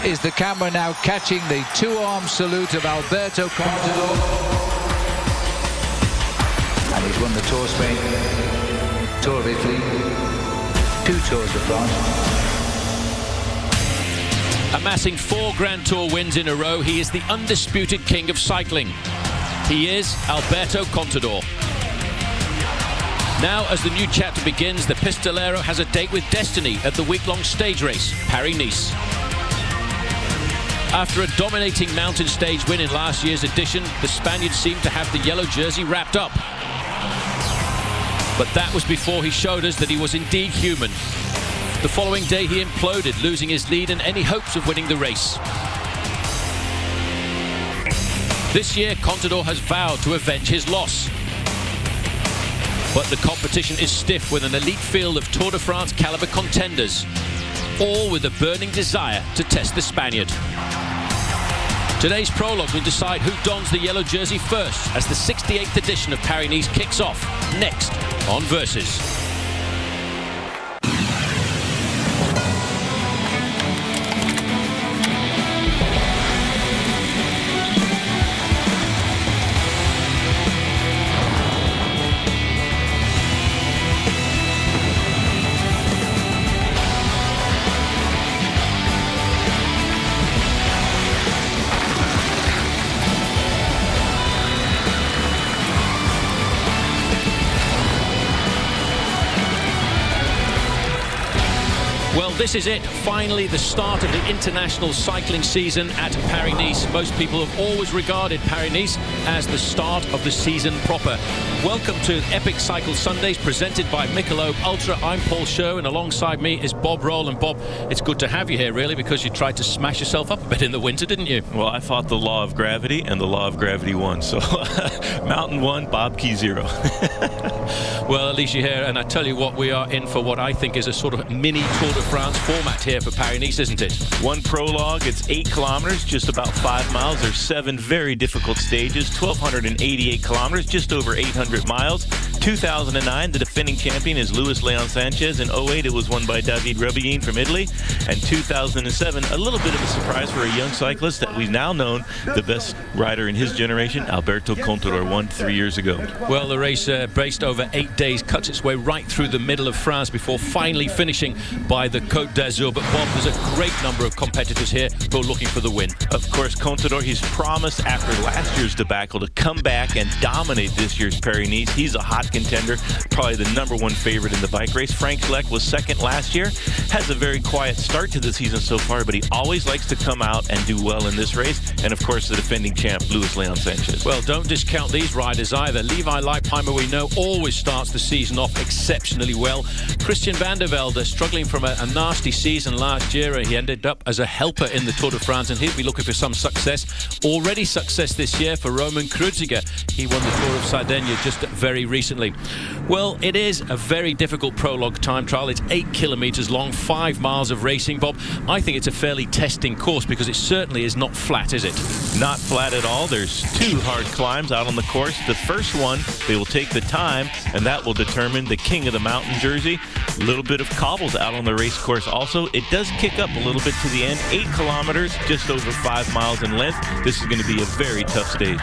is the camera now catching the two-arm salute of Alberto Contador. And he's won the Tour of Spain, Tour of Italy, 2 Tours of France. Amassing 4 Grand Tour wins in a row, he is the undisputed king of cycling. He is Alberto Contador. Now, as the new chapter begins, the Pistolero has a date with destiny at the week-long stage race, Paris-Nice. After a dominating mountain stage win in last year's edition, the Spaniard seemed to have the yellow jersey wrapped up. But that was before he showed us that he was indeed human. The following day he imploded, losing his lead and any hopes of winning the race. This year, Contador has vowed to avenge his loss. But the competition is stiff with an elite field of Tour de France caliber contenders, all with a burning desire to test the Spaniard. Today's prologue will decide who dons the yellow jersey first as the 68th edition of Paris-Nice kicks off next on Versus. Well, this is it. Finally, the start of the international cycling season at Paris-Nice. Most people have always regarded Paris-Nice as the start of the season proper. Welcome to Epic Cycle Sundays, presented by Michelob Ultra. I'm Paul Scher, and alongside me is Bob Roll. And Bob, it's good to have you here, really, because you tried to smash yourself up a bit in the winter, didn't you? Well, I fought the law of gravity, and the law of gravity won. So, Mountain 1, Bob Key 0. Well, at least you're here, and I tell you what, we are in for what I think is a sort of mini Tour de France format here for Paris-Nice, isn't it? One prologue, it's 8 kilometers, just about 5 miles. There's 7 very difficult stages, 1,288 kilometers, just over 800 miles. 2009, the defending champion is Luis Leon Sanchez. In 2008, it was won by David Rebellin from Italy. And 2007, a little bit of a surprise for a young cyclist that we've now known, the best rider in his generation, Alberto Contador, won 3 years ago. Well, the race braced over 8 days, cuts its way right through the middle of France before finally finishing by the Côte d'Azur. But Bob, there's a great number of competitors here who are looking for the win. Of course, Contador, he's promised after last year's debacle to come back and dominate this year's Paris-Nice. He's a hot contender, probably the #1 favorite in the bike race. Frank Schleck was second last year, has a very quiet start to the season so far, but he always likes to come out and do well in this race. And of course, the defending champ, Luis Leon Sanchez. Well, don't discount these riders either. Levi Leipheimer, we know, always starts the season off exceptionally well. Christian van der Velde, struggling from a nasty season last year. He ended up as a helper in the Tour de France, and he'll be looking for some success. Already success this year for Roman Kreuziger. He won the Tour of Sardinia just very recently. Well, it is a very difficult prologue time trial. It's 8 kilometers long, 5 miles of racing, Bob. I think it's a fairly testing course because it certainly is not flat, is it? Not flat at all. There's 2 hard climbs out on the course. The first one, they will take the time, and that will determine the king of the mountain jersey. A little bit of cobbles out on the race course also. It does kick up a little bit to the end. 8 kilometers, just over 5 miles in length. This is going to be a very tough stage.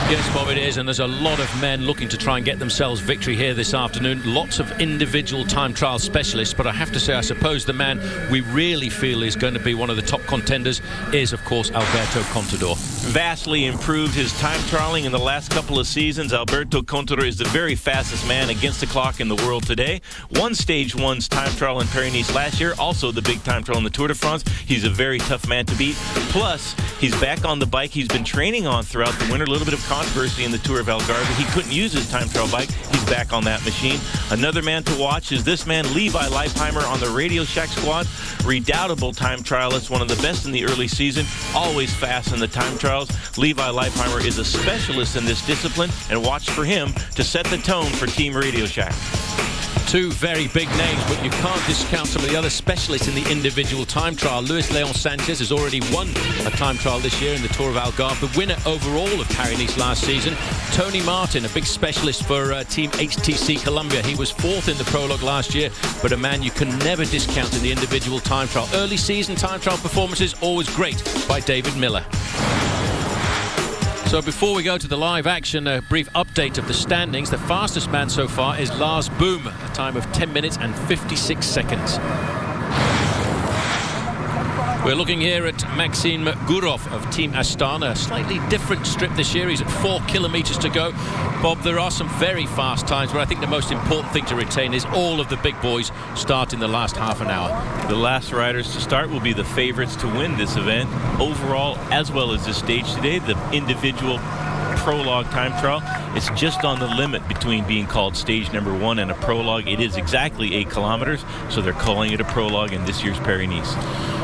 Yes, Bob, it is, and there's a lot of men looking to try and get themselves victory here this afternoon. Lots of individual time trial specialists, but I have to say, I suppose the man we really feel is going to be one of the top contenders is, of course, Alberto Contador. Vastly improved his time trialing in the last couple of seasons. Alberto Contador is the very fastest man against the clock in the world today. Won Stage 1's time trial in Paris-Nice last year, also the big time trial in the Tour de France. He's a very tough man to beat. Plus, he's back on the bike he's been training on throughout the winter. A little bit of controversy in the Tour of Algarve. He couldn't use his time trial bike. He's back on that machine. Another man to watch is this man, Levi Leipheimer, on the Radio Shack squad. Redoubtable time trialist, one of the best in the early season, always fast in the time trials. Levi Leipheimer is a specialist in this discipline, and watch for him to set the tone for Team Radio Shack. Two very big names, but you can't discount some of the other specialists in the individual time trial. Luis Leon Sanchez has already won a time trial this year in the Tour of Algarve, the winner overall of Paris-Nice last season. Tony Martin, a big specialist for Team HTC Columbia. He was fourth in the prologue last year, but a man you can never discount in the individual time trial. Early season time trial performances, always great by David Miller. So before we go to the live action, a brief update of the standings. The fastest man so far is Lars Boom, a time of 10 minutes and 56 seconds. We're looking here at Maxim Gurov of Team Astana. A slightly different strip this year. He's at 4 kilometers to go. Bob, there are some very fast times, but I think the most important thing to retain is all of the big boys start in the last half an hour. The last riders to start will be the favorites to win this event. Overall, as well as this stage today, the individual prologue time trial, it's just on the limit between being called stage number 1 and a prologue. It is exactly 8 kilometers, so they're calling it a prologue in this year's Paris-Nice.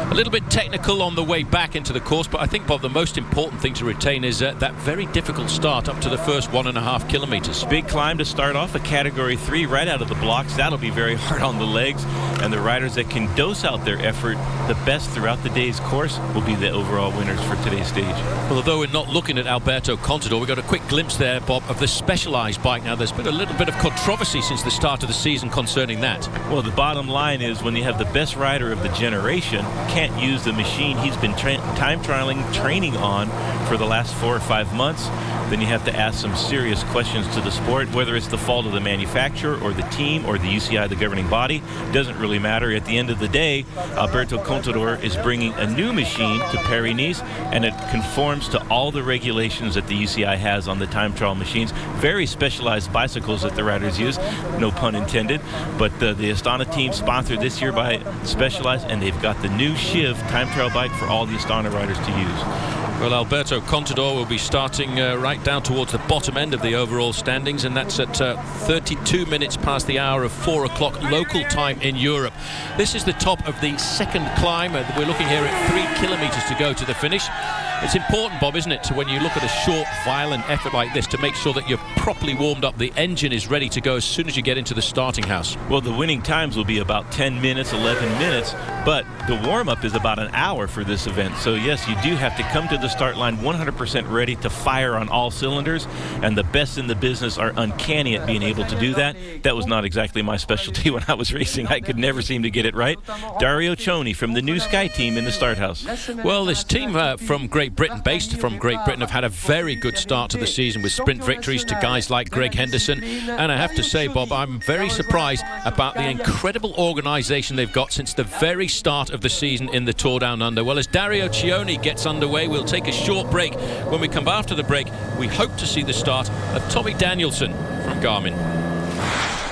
A little bit technical on the way back into the course, but I think, Bob, the most important thing to retain is that very difficult start up to the first 1.5 kilometers. Big climb to start off, a category 3 right out of the blocks. That'll be very hard on the legs, and the riders that can dose out their effort the best throughout the day's course will be the overall winners for today's stage. Well, although we're not looking at Alberto Contador, we got a quick glimpse there, Bob, of the Specialized bike. Now, there's been a little bit of controversy since the start of the season concerning that. Well, the bottom line is when you have the best rider of the generation can't use the machine he's been time trialing, training on for the last 4 or 5 months, then you have to ask some serious questions to the sport, whether it's the fault of the manufacturer or the team or the UCI, the governing body. Doesn't really matter. At the end of the day, Alberto Contador is bringing a new machine to Paris-Nice, and it conforms to all the regulations that the UCI has on the time trial machines. Very specialized bicycles that the riders use, no pun intended, but the Astana team sponsored this year by Specialized, and they've got the new Shiv time trial bike for all the Astana riders to use. Well, Alberto Contador will be starting right down towards the bottom end of the overall standings, and that's at 32 minutes past the hour of 4 o'clock local time in Europe. This is the top of the second climb. We're looking here at 3 kilometers to go to the finish. It's important, Bob, isn't it, when you look at a short, violent effort like this, to make sure that you're properly warmed up. The engine is ready to go as soon as you get into the starting house. Well, the winning times will be about 10 minutes, 11 minutes, but the warm-up is about an hour for this event. So, yes, you do have to come to the start line 100% ready to fire on all cylinders, and the best in the business are uncanny at being able to do that. That was not exactly my specialty when I was racing. I could never seem to get it right. Dario Cioni from the New Sky team in the start house. Well, this team from Great Britain, based from Great Britain, have had a very good start to the season with sprint victories to guys like Greg Henderson. And I have to say, Bob, I'm very surprised about the incredible organisation they've got since the very start of the season in the Tour Down Under. Well, as Dario Cioni gets underway, we'll take a short break. When we come back after the break, we hope to see the start of Tommy Danielson from Garmin.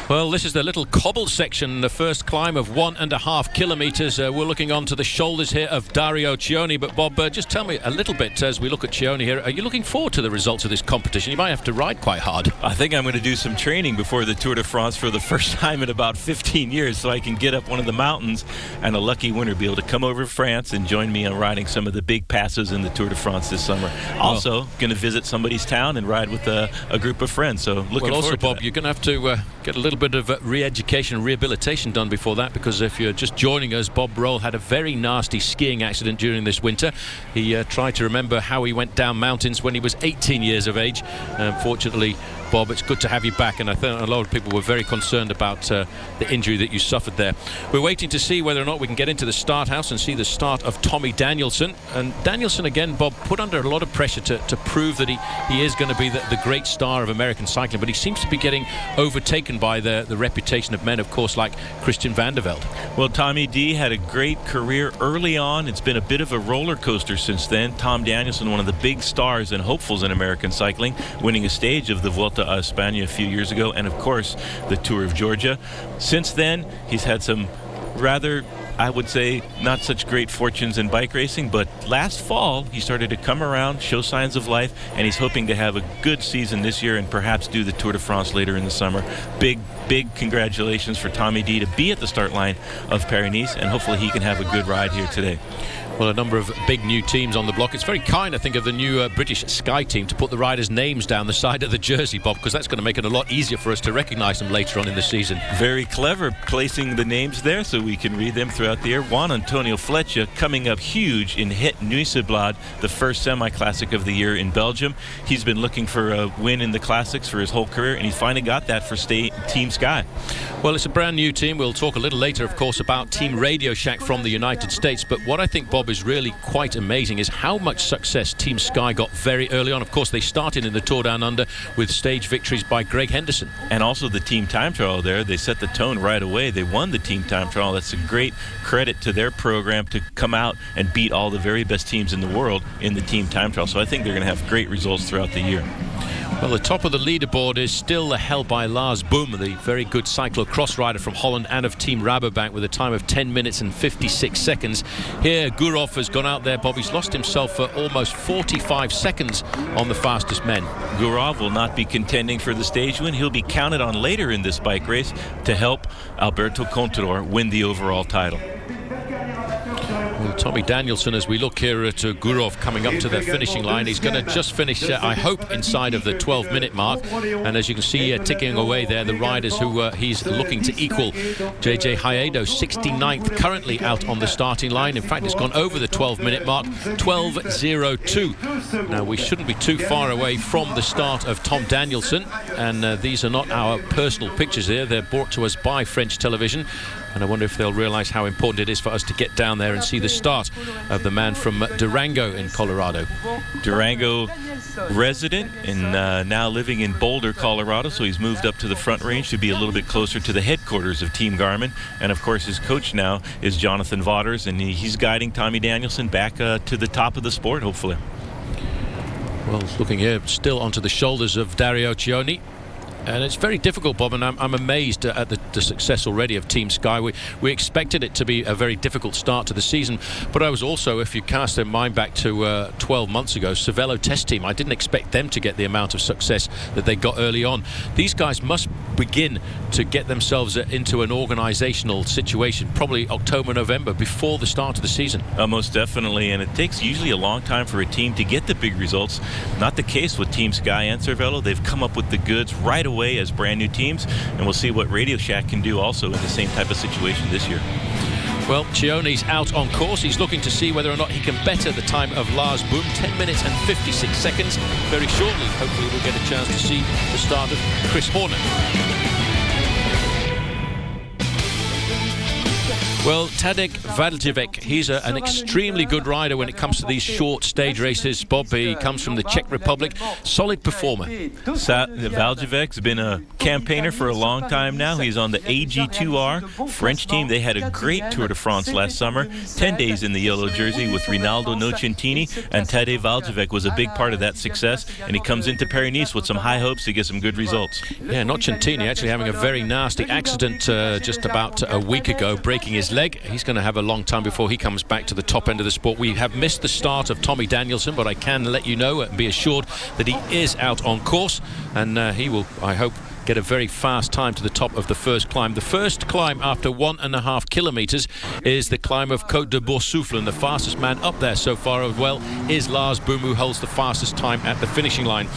Well, this is the little cobble section, the first climb of 1.5 kilometers. We're looking onto the shoulders here of Dario Cioni. But Bob, just tell me a little bit as we look at Cioni here. Are you looking forward to the results of this competition? You might have to ride quite hard. I think I'm going to do some training before the Tour de France for the first time in about 15 years, so I can get up one of the mountains and a lucky winner be able to come over to France and join me on riding some of the big passes in the Tour de France this summer. Also, going to visit somebody's town and ride with a group of friends. So looking forward to also, Bob, that. You're going to have to get a little bit of re-education and rehabilitation done before that, because if you're just joining us, Bob Roll had a very nasty skiing accident during this winter. He tried to remember how he went down mountains when he was 18 years of age. Unfortunately, Bob, it's good to have you back, and I think a lot of people were very concerned about the injury that you suffered there. We're waiting to see whether or not we can get into the start house and see the start of Tommy Danielson. And Danielson, again, Bob, put under a lot of pressure to prove that he is going to be the great star of American cycling, but he seems to be getting overtaken by the reputation of men, of course, like Christian Vande Velde. Well, Tommy D had a great career early on. It's been a bit of a roller coaster since then. Tom Danielson, one of the big stars and hopefuls in American cycling, winning a stage of the Vuelta a España a few years ago, and of course the Tour of Georgia. Since then, he's had some rather I would say, not such great fortunes in bike racing, but last fall he started to come around, show signs of life, and he's hoping to have a good season this year and perhaps do the Tour de France later in the summer. Big congratulations for Tommy D to be at the start line of Paris-Nice, and hopefully he can have a good ride here today. Well, a number of big new teams on the block. It's very kind, I think, of the new British Sky team to put the riders' names down the side of the jersey, Bob, because that's going to make it a lot easier for us to recognise them later on in the season. Very clever placing the names there so we can read them throughout the year. Juan Antonio Flecha coming up huge in Het Nieuwsblad, the first semi-classic of the year in Belgium. He's been looking for a win in the classics for his whole career, and he finally got that for Team Sky. Well, it's a brand new team. We'll talk a little later, of course, about Team Radio Shack from the United States. But what I think, Bob, is really quite amazing is how much success Team Sky got very early on. Of course, they started in the Tour Down Under with stage victories by Greg Henderson. And also the team time trial there. They set the tone right away. They won the team time trial. That's a great credit to their program to come out and beat all the very best teams in the world in the team time trial. So I think they're going to have great results throughout the year. Well, the top of the leaderboard is still held by Lars Boom, the very good cyclo-cross rider from Holland and of Team Rabobank, with a time of 10 minutes and 56 seconds. Here, Gurov has gone out there, Bob. He's lost himself for almost 45 seconds on the fastest men. Gurov will not be contending for the stage win. He'll be counted on later in this bike race to help Alberto Contador win the overall title. Well, Tommy Danielson, as we look here at Gurov coming up to the finishing line, he's going to just finish, I hope, inside of the 12-minute mark. And as you can see, ticking away there, the riders who he's looking to equal. JJ Hayedo, 69th, currently out on the starting line. In fact, it's gone over the 12-minute mark, 12:02. Now, we shouldn't be too far away from the start of Tom Danielson. And these are not our personal pictures here. They're brought to us by French television. And I wonder if they'll realise how important it is for us to get down there and see the start of the man from Durango in Colorado. Durango resident and now living in Boulder, Colorado, so he's moved up to the Front Range to be a little bit closer to the headquarters of Team Garmin. And of course his coach now is Jonathan Vaughters, and he's guiding Tommy Danielson back to the top of the sport, hopefully. Well, looking here, still onto the shoulders of Dario Cioni. And it's very difficult, Bob, and I'm amazed at the success already of Team Sky. We expected it to be a very difficult start to the season, but I was also, if you cast their mind back to 12 months ago, Cervelo Test Team, I didn't expect them to get the amount of success that they got early on. These guys must begin to get themselves into an organizational situation, probably October, November, before the start of the season. Most definitely, and it takes usually a long time for a team to get the big results. Not the case with Team Sky and Cervelo. They've come up with the goods right away as brand new teams, and we'll see what Radio Shack can do also in the same type of situation this year. Well, Cioni's out on course. He's looking to see whether or not he can better the time of Lars Boom, 10 minutes and 56 seconds. Very shortly, hopefully we'll get a chance to see the start of Chris Horner. Well, Tadej Valdivek, he's an extremely good rider when it comes to these short stage races. Bob, he comes from the Czech Republic. Solid performer. Valdivek's been a campaigner for a long time now. He's on the AG2R French team. They had a great Tour de France last summer. 10 days in the yellow jersey with Rinaldo Nocentini, and Tadej Valdivek was a big part of that success. And he comes into Paris-Nice with some high hopes to get some good results. Yeah, Nocentini actually having a very nasty accident just about a week ago, breaking his leg. He's going to have a long time before he comes back to the top end of the sport. We have missed the start of Tommy Danielson, but I can let you know and be assured that he is out on course, and he will, I hope, get a very fast time to the top of the first climb. The first climb after 1.5 kilometers is the climb of Côte de Boursoufle, and the fastest man up there so far as well is Lars Boom, who holds the fastest time at the finishing line.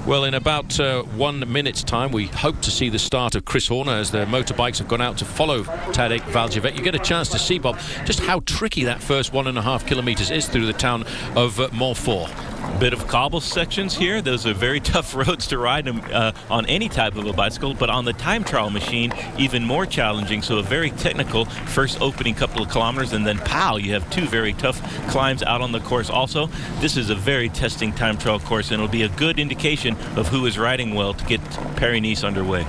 Well, in about 1 minute's time, we hope to see the start of Chris Horner as the motorbikes have gone out to follow Tadej Valdivek. You get a chance to see, Bob, just how tricky that first 1.5 kilometers is through the town of Montfort. Bit of cobble sections here. Those are very tough roads to ride on any type of a bicycle, but on the time trial machine, even more challenging. So a very technical first opening couple of kilometers, and then pow, you have two very tough climbs out on the course also. This is a very testing time trial course, and it'll be a good indication of who is riding well to get Paris-Nice underway.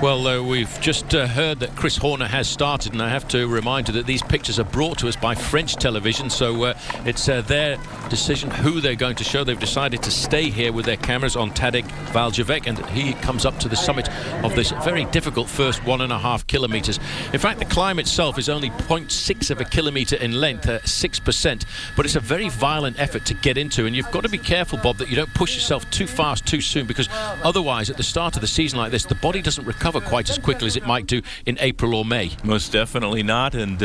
Well, we've just heard that Chris Horner has started, and I have to remind you that these pictures are brought to us by French television, so it's their decision who they're going to show. They've decided to stay here with their cameras on Tadej Valjavec, and he comes up to the summit of this very difficult first 1.5 kilometers. In fact, the climb itself is only 0.6 of a kilometer in length, 6%, but it's a very violent effort to get into, and you've got to be careful, Bob, that you don't push yourself too fast too soon, because otherwise at the start of the season like this, the body doesn't recover quite as quickly as it might do in April or May. Most definitely not, and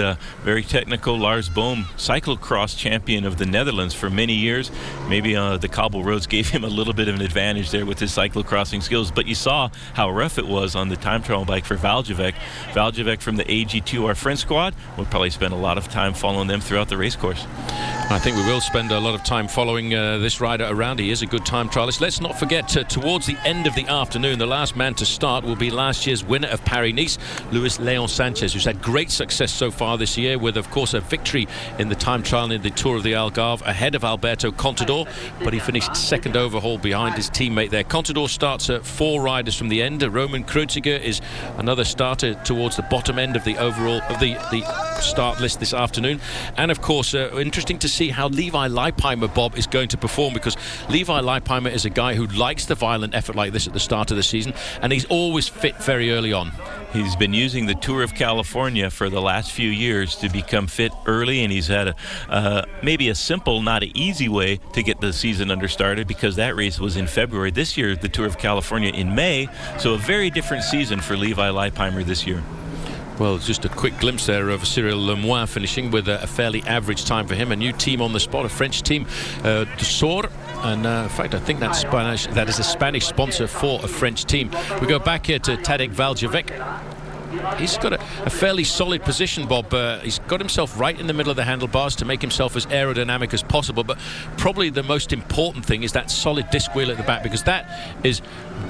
very technical. Lars Boom, cyclocross champion of the Netherlands for many years. Maybe the cobble roads gave him a little bit of an advantage there with his cyclocrossing skills, but you saw how rough it was on the time trial bike for Valjavec. Valjavec from the AG2R French squad. We'll probably spend a lot of time following them throughout the race course. I think we will spend a lot of time following this rider around. He is a good time trialist. Let's not forget, towards the end of the afternoon, the last man to start will be last year's winner of Paris-Nice, Luis Leon Sanchez, who's had great success so far this year, with, of course, a victory in the time trial in the Tour of the Algarve ahead of Alberto Contador, but he finished second overhaul behind his teammate there. Contador starts at 4 riders from the end. Roman Kreuziger is another starter towards the bottom end of the overall of the start list this afternoon. And of course, interesting to see how Levi Leipheimer, Bob, is going to perform, because Levi Leipheimer is a guy who likes the violent effort like this at the start of the season, and he's always fit very early on. He's been using the Tour of California for the last few years to become fit early, and he's had maybe a simple, not an easy way to get the season understarted, because that race was in February. This year, the Tour of California in May, so a very different season for Levi Leipheimer this year. Well, just a quick glimpse there of Cyril Lemoine finishing with a fairly average time for him. A new team on the spot, a French team, Dessor. And in fact, I think that's Spanish. That is a Spanish sponsor for a French team. We go back here to Tadej Valjavec. He's got a fairly solid position, Bob. He's got himself right in the middle of the handlebars to make himself as aerodynamic as possible, but probably the most important thing is that solid disc wheel at the back, because that is,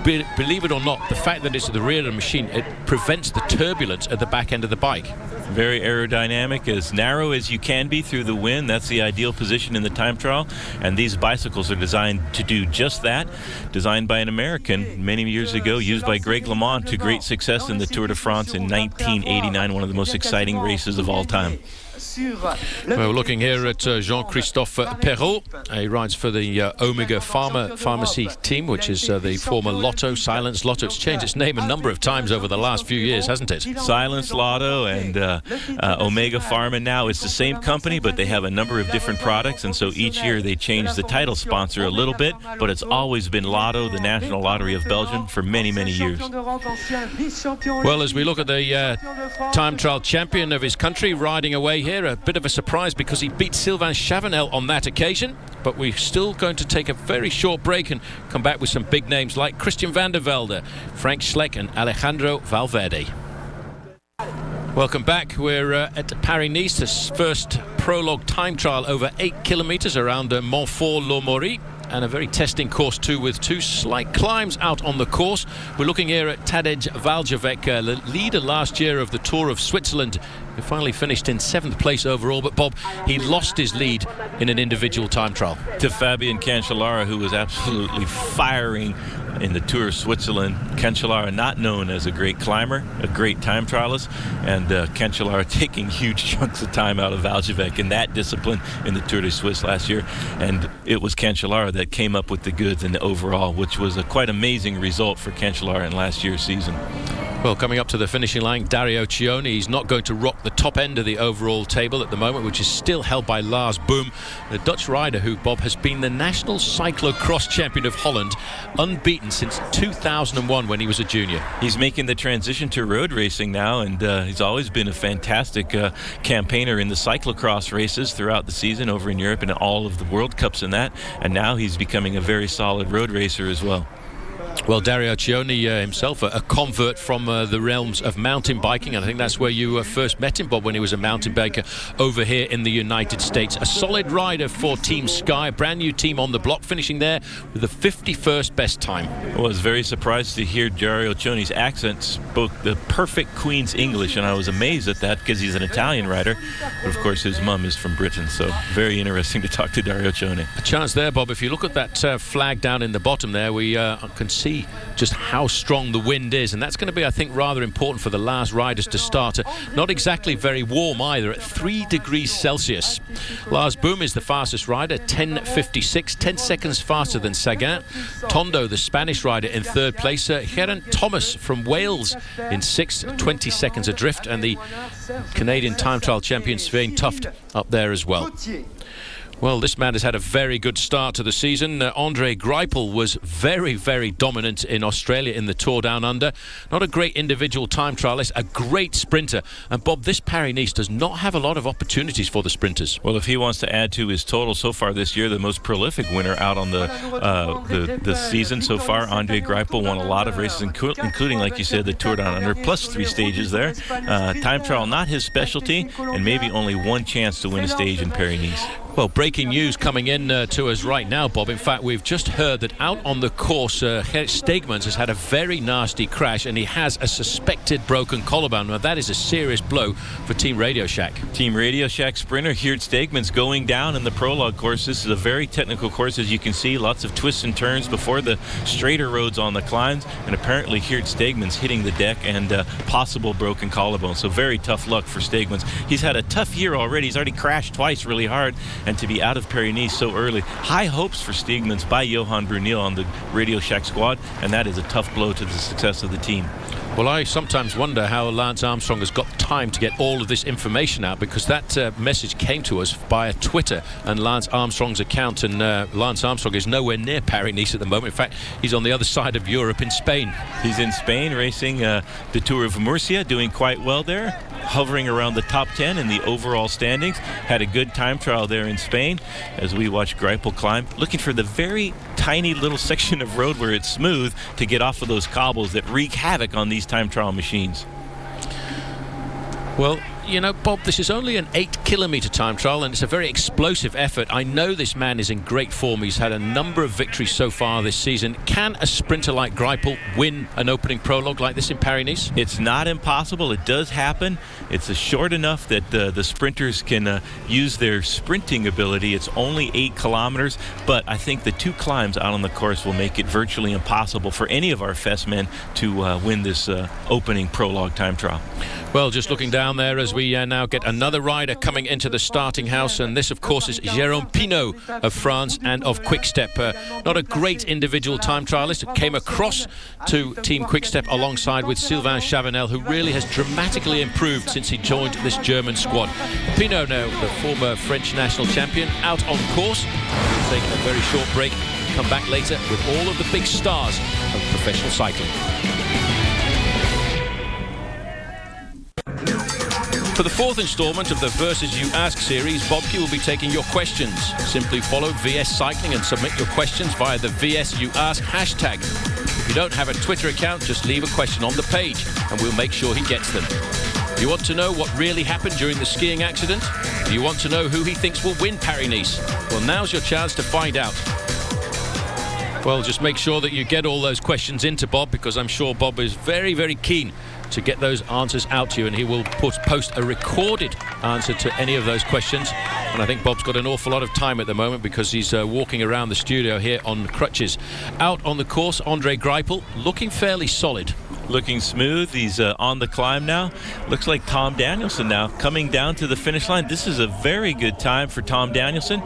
believe it or not, the fact that it's at the rear of the machine, it prevents the turbulence at the back end of the bike. Very aerodynamic, as narrow as you can be through the wind. That's the ideal position in the time trial, and these bicycles are designed to do just that. Designed by an American many years ago, used by Greg LeMond to great success in the Tour de France in 1989, one of the most exciting races of all time. Well, we're looking here at Jean-Christophe Perrault. He rides for the Omega Pharmacy team, which is the former Lotto, Silence Lotto. It's changed its name a number of times over the last few years, hasn't it? Silence Lotto and Omega Pharma now. It's the same company, but they have a number of different products, and so each year they change the title sponsor a little bit, but it's always been Lotto, the National Lottery of Belgium, for many, many years. Well, as we look at the time trial champion of his country riding away here, a bit of a surprise because he beat Sylvain Chavanel on that occasion, but we're still going to take a very short break and come back with some big names like Christian van der Velde, Frank Schleck and Alejandro Valverde. Welcome back. We're at Paris-Nice, this first prologue time trial over 8 kilometers around Montfort-l'Amaury. And a very testing course too, with 2 slight climbs out on the course. We're looking here at Tadej Valjavec, the leader last year of the Tour of Switzerland, who finally finished in 7th place overall. But Bob, he lost his lead in an individual time trial to Fabian Cancellara, who was absolutely firing in the Tour of Switzerland. Cancellara, not known as a great climber, a great time trialist, and Cancellara taking huge chunks of time out of Valjavec in that discipline in the Tour de Suisse last year. And it was Cancellara that came up with the goods in the overall, which was a quite amazing result for Cancellara in last year's season. Well, coming up to the finishing line, Dario Cioni. He's not going to rock the top end of the overall table at the moment, which is still held by Lars Boom, the Dutch rider who, Bob, has been the national cyclocross champion of Holland, unbeaten since 2001 when he was a junior. He's making the transition to road racing now, and he's always been a fantastic campaigner in the cyclocross races throughout the season over in Europe and all of the World Cups and that, and now he's becoming a very solid road racer as well. Well, Dario Cioni himself, a convert from the realms of mountain biking. And I think that's where you first met him, Bob, when he was a mountain biker over here in the United States. A solid rider for Team Sky, a brand new team on the block, finishing there with the 51st best time. I was very surprised to hear Dario Cioni's accent spoke the perfect Queen's English, and I was amazed at that because he's an Italian rider. But of course, his mum is from Britain, so very interesting to talk to Dario Cioni. A chance there, Bob. If you look at that flag down in the bottom there, we can see see just how strong the wind is, and that's going to be, I think, rather important for the last riders to start. Not exactly very warm either, at 3 degrees Celsius. Lars Boom is the fastest rider, 10:56, 10 seconds faster than Sagan. Tondo, the Spanish rider, in third place. Geraint Thomas from Wales in sixth, 20 seconds adrift, and the Canadian time trial champion Svein Tuft up there as well. Well, this man has had a very good start to the season. Andre Greipel was very, very dominant in Australia in the Tour Down Under. Not a great individual time trialist, a great sprinter. And Bob, this Paris-Nice does not have a lot of opportunities for the sprinters. Well, if he wants to add to his total so far this year, the most prolific winner out on the season so far, Andre Greipel, won a lot of races, including, like you said, the Tour Down Under, plus 3 stages there. Time trial, not his specialty, and maybe only one chance to win a stage in Paris-Nice. Well, breaking news coming in to us right now, Bob. In fact, we've just heard that out on the course, Gert Steegmans has had a very nasty crash, and he has a suspected broken collarbone. Now, that is a serious blow for Team Radio Shack. Team Radio Shack sprinter Gert Steegmans going down in the prologue course. This is a very technical course, as you can see. Lots of twists and turns before the straighter roads on the climbs, and apparently Gert Steegmans hitting the deck and possible broken collarbone. So very tough luck for Steegmans. He's had a tough year already. He's already crashed twice really hard, and to be out of Paris-Nice so early. High hopes for Steegmans by Johan Brunel on the Radio Shack squad, and that is a tough blow to the success of the team. Well, I sometimes wonder how Lance Armstrong has got time to get all of this information out, because that message came to us via Twitter and Lance Armstrong's account, and Lance Armstrong is nowhere near Paris-Nice at the moment. In fact, he's on the other side of Europe in Spain. He's in Spain racing the Tour of Murcia, doing quite well there, hovering around the top 10 in the overall standings. Had a good time trial there in Spain as we watch Greipel climb, looking for the very tiny little section of road where it's smooth to get off of those cobbles that wreak havoc on these time trial machines. Well, you know, Bob, this is only an 8-kilometre time trial, and it's a very explosive effort. I know this man is in great form. He's had a number of victories so far this season. Can a sprinter like Greipel win an opening prologue like this in Paris-Nice? It's not impossible. It does happen. It's short enough that the sprinters can use their sprinting ability. It's only 8 kilometers, but I think the 2 climbs out on the course will make it virtually impossible for any of our Fest men to win this opening prologue time trial. Well, just looking down there as we now get another rider coming into the starting house, and this, of course, is Jérôme Pinault of France and of Quick-Step. Not a great individual time trialist. Came across to Team Quick-Step alongside with Sylvain Chavanel, who really has dramatically improved since he joined this German squad. Pinault now, the former French national champion, out on course. We'll take a very short break, come back later with all of the big stars of professional cycling. For the 4th instalment of the Versus You Ask series, Bobke will be taking your questions. Simply follow VS Cycling and submit your questions via the VS You Ask hashtag. If you don't have a Twitter account, just leave a question on the page and we'll make sure he gets them. Do you want to know what really happened during the skiing accident? Do you want to know who he thinks will win Paris-Nice? Well, now's your chance to find out. Well, just make sure that you get all those questions into Bob, because I'm sure Bob is very, very keen to get those answers out to you, and he will post a recorded answer to any of those questions. And I think Bob's got an awful lot of time at the moment because he's walking around the studio here on crutches. Out on the course, Andre Greipel looking fairly solid. Looking smooth. He's on the climb now. Looks like Tom Danielson now coming down to the finish line. This is a very good time for Tom Danielson.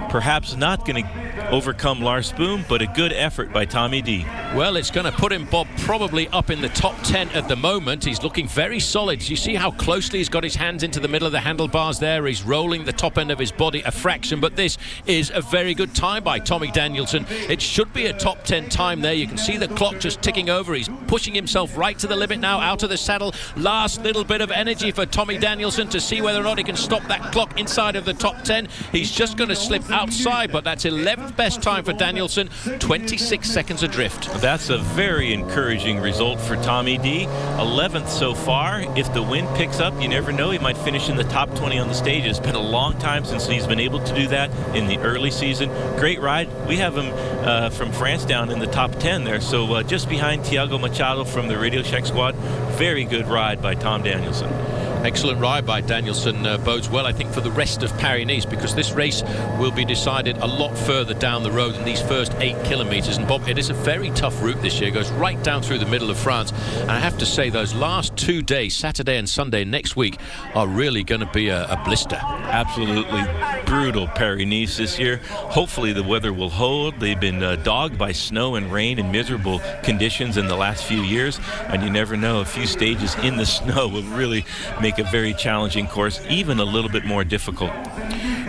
Perhaps not going to overcome Lars Boom, but a good effort by Tommy D. Well, it's going to put him, Bob, probably up in the top 10 at the moment. He's looking very solid. You see how closely he's got his hands into the middle of the handlebars there. He's rolling the top end of his body a fraction, but this is a very good time by Tommy Danielson. It should be a top 10 time there. You can see the clock just ticking over. He's pushing himself right to the limit now, out of the saddle. Last little bit of energy for Tommy Danielson to see whether or not he can stop that clock inside of the top 10. He's just going to slip outside, but that's 11th best time for Danielson, 26 seconds adrift. That's a very encouraging result for Tommy D. 11th so far. If the wind picks up, you never know, he might finish in the top 20 on the stage. It's been a long time since he's been able to do that in the early season. Great ride. We have him from France down in the top 10 there, so just behind Thiago Machado from the Radio Shack squad. Very good ride by Tom Danielson. Excellent ride by Danielson, bodes well, I think, for the rest of Paris-Nice, because this race will be decided a lot further down the road than these first 8 kilometres. And Bob, it is a very tough route this year. It goes right down through the middle of France. And I have to say, those last 2 days, Saturday and Sunday next week, are really going to be a blister. Absolutely brutal Paris-Nice this year. Hopefully the weather will hold. They've been dogged by snow and rain and miserable conditions in the last few years, and you never know, a few stages in the snow will really make a very challenging course even a little bit more difficult.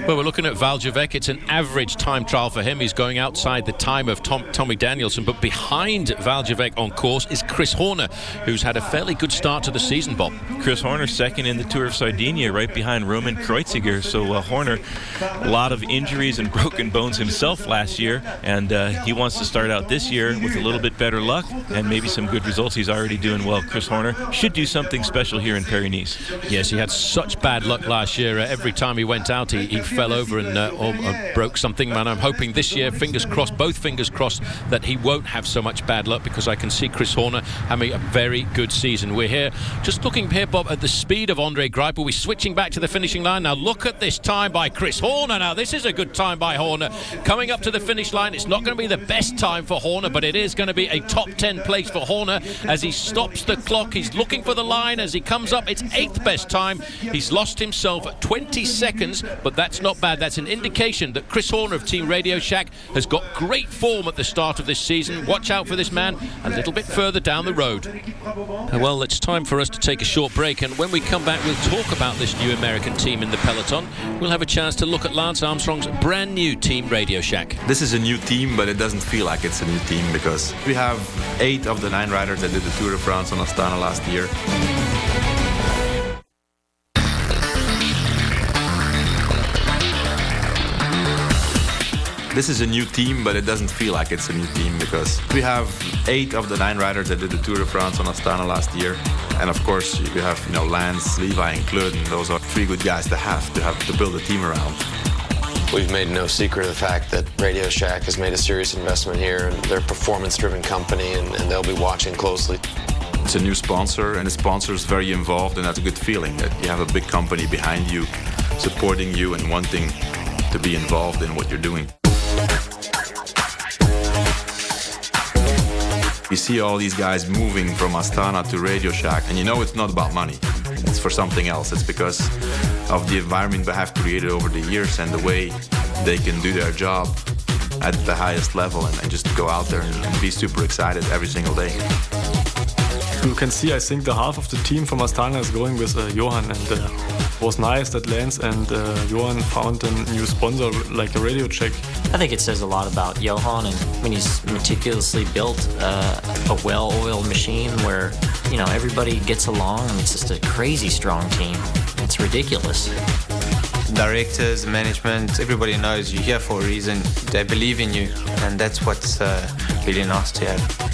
Well, we're looking at Valjavec. It's an average time trial for him. He's going outside the time of Tommy Danielson, but behind Valjavec on course is Chris Horner, who's had a fairly good start to the season, Bob. Chris Horner second in the Tour of Sardinia, right behind Roman Kreuziger. So Horner, a lot of injuries and broken bones himself last year, and he wants to start out this year with a little bit better luck and maybe some good results. He's already doing well. Chris Horner should do something special here in Paris-Nice. Yes, he had such bad luck last year. Every time he went out, he fell over and broke something. Man, I'm hoping this year, fingers crossed, both fingers crossed, that he won't have so much bad luck, because I can see Chris Horner having a very good season. We're here, just looking here, Bob, at the speed of Andre Greipel. We're switching back to the finishing line. Now look at this time by Chris Horner. Now this is a good time by Horner. Coming up to the finish line, it's not going to be the best time for Horner, but it is going to be a top 10 place for Horner as he stops the clock. He's looking for the line as he comes up. It's 8th best time. He's lost himself 20 seconds, but that's not bad. That's an indication that Chris Horner of Team Radio Shack has got great form at the start of this season. Watch out for this man a little bit further down the road. Well, it's time for us to take a short break, and when we come back, we'll talk about this new American team in the peloton. We'll have a chance to look at Lance Armstrong's brand new Team Radio Shack. This is a new team, but it doesn't feel like it's a new team, because we have 8 of the 9 riders that did the Tour de France on Astana last year. This is a new team, but it doesn't feel like it's a new team, because we have 8 of the 9 riders that did the Tour de France on Astana last year. And of course, you have, Lance, Levi, and Claude, and those are 3 good guys to build a team around. We've made no secret of the fact that Radio Shack has made a serious investment here, and they're a performance-driven company, and they'll be watching closely. It's a new sponsor, and the sponsor is very involved, and that's a good feeling that you have a big company behind you, supporting you and wanting to be involved in what you're doing. You see all these guys moving from Astana to Radio Shack, and it's not about money. It's for something else. It's because of the environment they have created over the years and the way they can do their job at the highest level and just go out there and be super excited every single day. You can see, I think, the half of the team from Astana is going with Johan, and it was nice that Lance and Johan found a new sponsor like a Radio Check. I think it says a lot about Johan, and he's meticulously built a well-oiled machine where, everybody gets along, and it's just a crazy strong team. It's ridiculous. Directors, management, everybody knows you're here for a reason. They believe in you, and that's what's really nice to have.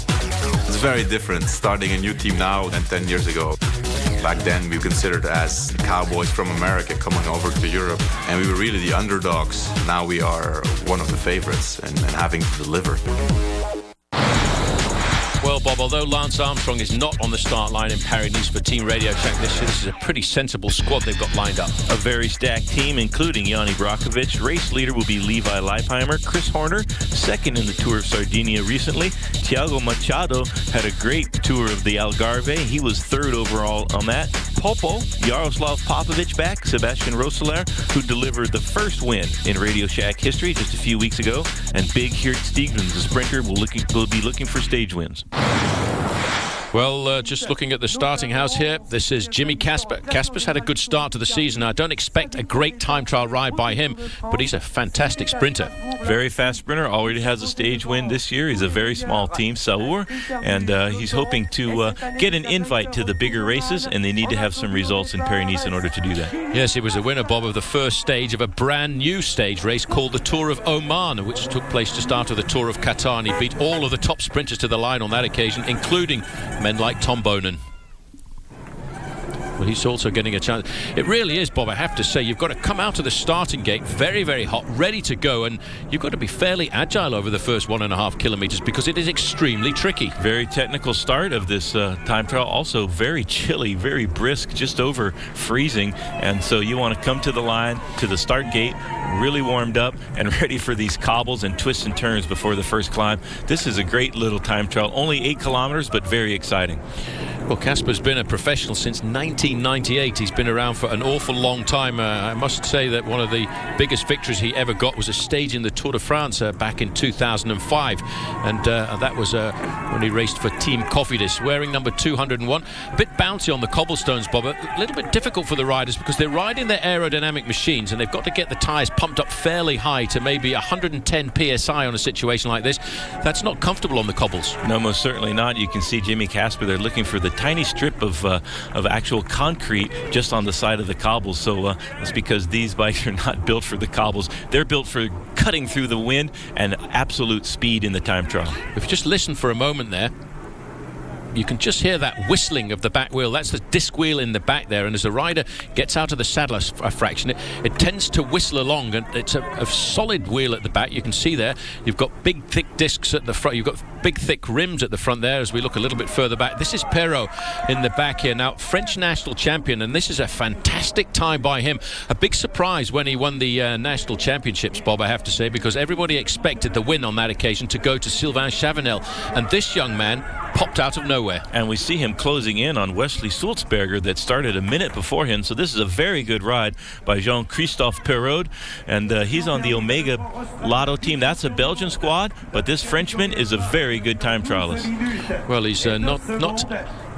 It's very different starting a new team now than 10 years ago. Back then, we were considered as cowboys from America coming over to Europe, and we were really the underdogs. Now we are one of the favorites and having to deliver. Well, Bob, although Lance Armstrong is not on the start line in Paris-Nice for Team Radio Shack this year, this is a pretty sensible squad they've got lined up. A very stacked team, including Yanni Brockovich. Race leader will be Levi Leipheimer. Chris Horner, second in the Tour of Sardinia recently. Thiago Machado had a great tour of the Algarve. He was third overall on that. Popo, Jaroslav Popovic back, Sebastian Roeseler, who delivered the first win in Radio Shack history just a few weeks ago, and Big Geert Stieglens, the sprinter, will be looking for stage wins. Well, just looking at the starting house here, this is Jimmy Casper. Casper's had a good start to the season. I don't expect a great time trial ride by him, but he's a fantastic sprinter. Very fast sprinter, already has a stage win this year. He's a very small team, Saur, and he's hoping to get an invite to the bigger races, and they need to have some results in Paris-Nice in order to do that. Yes, he was a winner, Bob, of the first stage of a brand new stage race called the Tour of Oman, which took place just after the Tour of Qatar, and he beat all of the top sprinters to the line on that occasion, including men like Tom Bonen. Well, he's also getting a chance. It really is, Bob, I have to say, you've got to come out of the starting gate very, very hot, ready to go, and you've got to be fairly agile over the first 1.5 kilometers because it is extremely tricky. Very technical start of this time trial. Also very chilly, very brisk, just over freezing. And so you want to come to the line, to the start gate, really warmed up and ready for these cobbles and twists and turns before the first climb. This is a great little time trial. Only 8 kilometers, but very exciting. Well, Casper's been a professional since 1998. He's been around for an awful long time. I must say that one of the biggest victories he ever got was a stage in the Tour de France back in 2005. And that was when he raced for Team Cofidis, wearing number 201. A bit bouncy on the cobblestones, Bob. A little bit difficult for the riders because they're riding their aerodynamic machines and they've got to get the tyres pumped up fairly high to maybe 110 PSI on a situation like this. That's not comfortable on the cobbles. No, most certainly not. You can see Jimmy Casper there looking for the tiny strip of actual concrete just on the side of the cobbles. So it's because these bikes are not built for the cobbles. They're built for cutting through the wind and absolute speed in the time trial. If you just listen for a moment there, you can just hear that whistling of the back wheel. That's the disc wheel in the back there, and as the rider gets out of the saddle a fraction, it tends to whistle along, and it's a solid wheel at the back. You can see there you've got big thick discs at the front, you've got big thick rims at the front there. As we look a little bit further back, this is Perrault in the back here now, French national champion, and this is a fantastic time by him. A big surprise when he won the national championships, Bob, I have to say, because everybody expected the win on that occasion to go to Sylvain Chavanel, and this young man popped out of nowhere. And we see him closing in on Wesley Sulzberger that started a minute before him. So this is a very good ride by Jean-Christophe Perrault. And he's on the Omega Lotto team. That's a Belgian squad, but this Frenchman is a very good time trialist. Well, he's not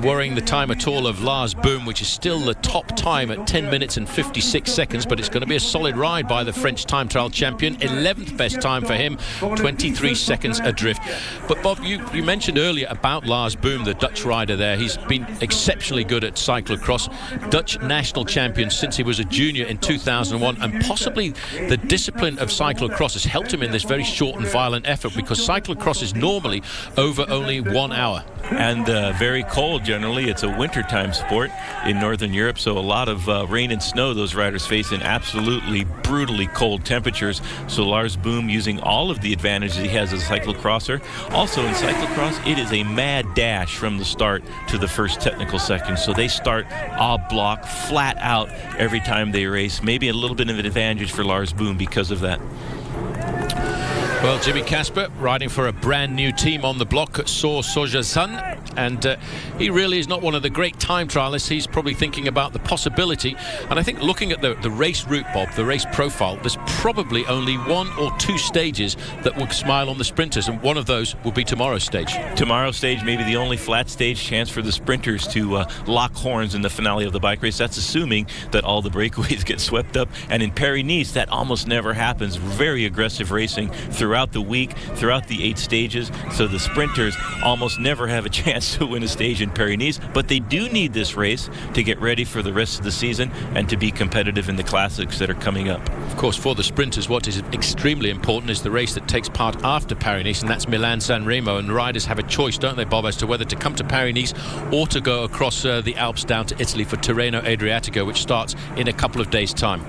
worrying the time at all of Lars Boom, which is still the top time at 10 minutes and 56 seconds, but it's going to be a solid ride by the French time trial champion. 11th best time for him, 23 seconds adrift. But Bob, you mentioned earlier about Lars Boom, the Dutch rider there. He's been exceptionally good at cyclocross, Dutch national champion since he was a junior in 2001, and possibly the discipline of cyclocross has helped him in this very short and violent effort, because cyclocross is normally over only 1 hour. And very cold generally. It's a wintertime sport in Northern Europe, so a lot of rain and snow those riders face in absolutely brutally cold temperatures. So Lars Boom using all of the advantages he has as a cyclocrosser. Also in cyclocross, it is a mad dash from the start to the first technical section. So they start a block flat out every time they race. Maybe a little bit of an advantage for Lars Boom because of that. Well, Jimmy Casper riding for a brand new team on the block, Soja-Sun, and he really is not one of the great time trialists. He's probably thinking about the possibility, and I think looking at the race route, Bob, the race profile, there's probably only 1 or 2 stages that will smile on the sprinters, and one of those will be tomorrow's stage. Tomorrow's stage, maybe the only flat stage chance for the sprinters to lock horns in the finale of the bike race. That's assuming that all the breakaways get swept up, and in Paris-Nice, that almost never happens. Very aggressive racing throughout the week, throughout the 8 stages, so the sprinters almost never have a chance to win a stage in Paris-Nice, but they do need this race to get ready for the rest of the season and to be competitive in the classics that are coming up. Of course, for the sprinters, what is extremely important is the race that takes part after Paris-Nice, and that's Milan-San Remo, and riders have a choice, don't they, Bob, as to whether to come to Paris-Nice or to go across the Alps down to Italy for Tirreno Adriatico, which starts in a couple of days' time.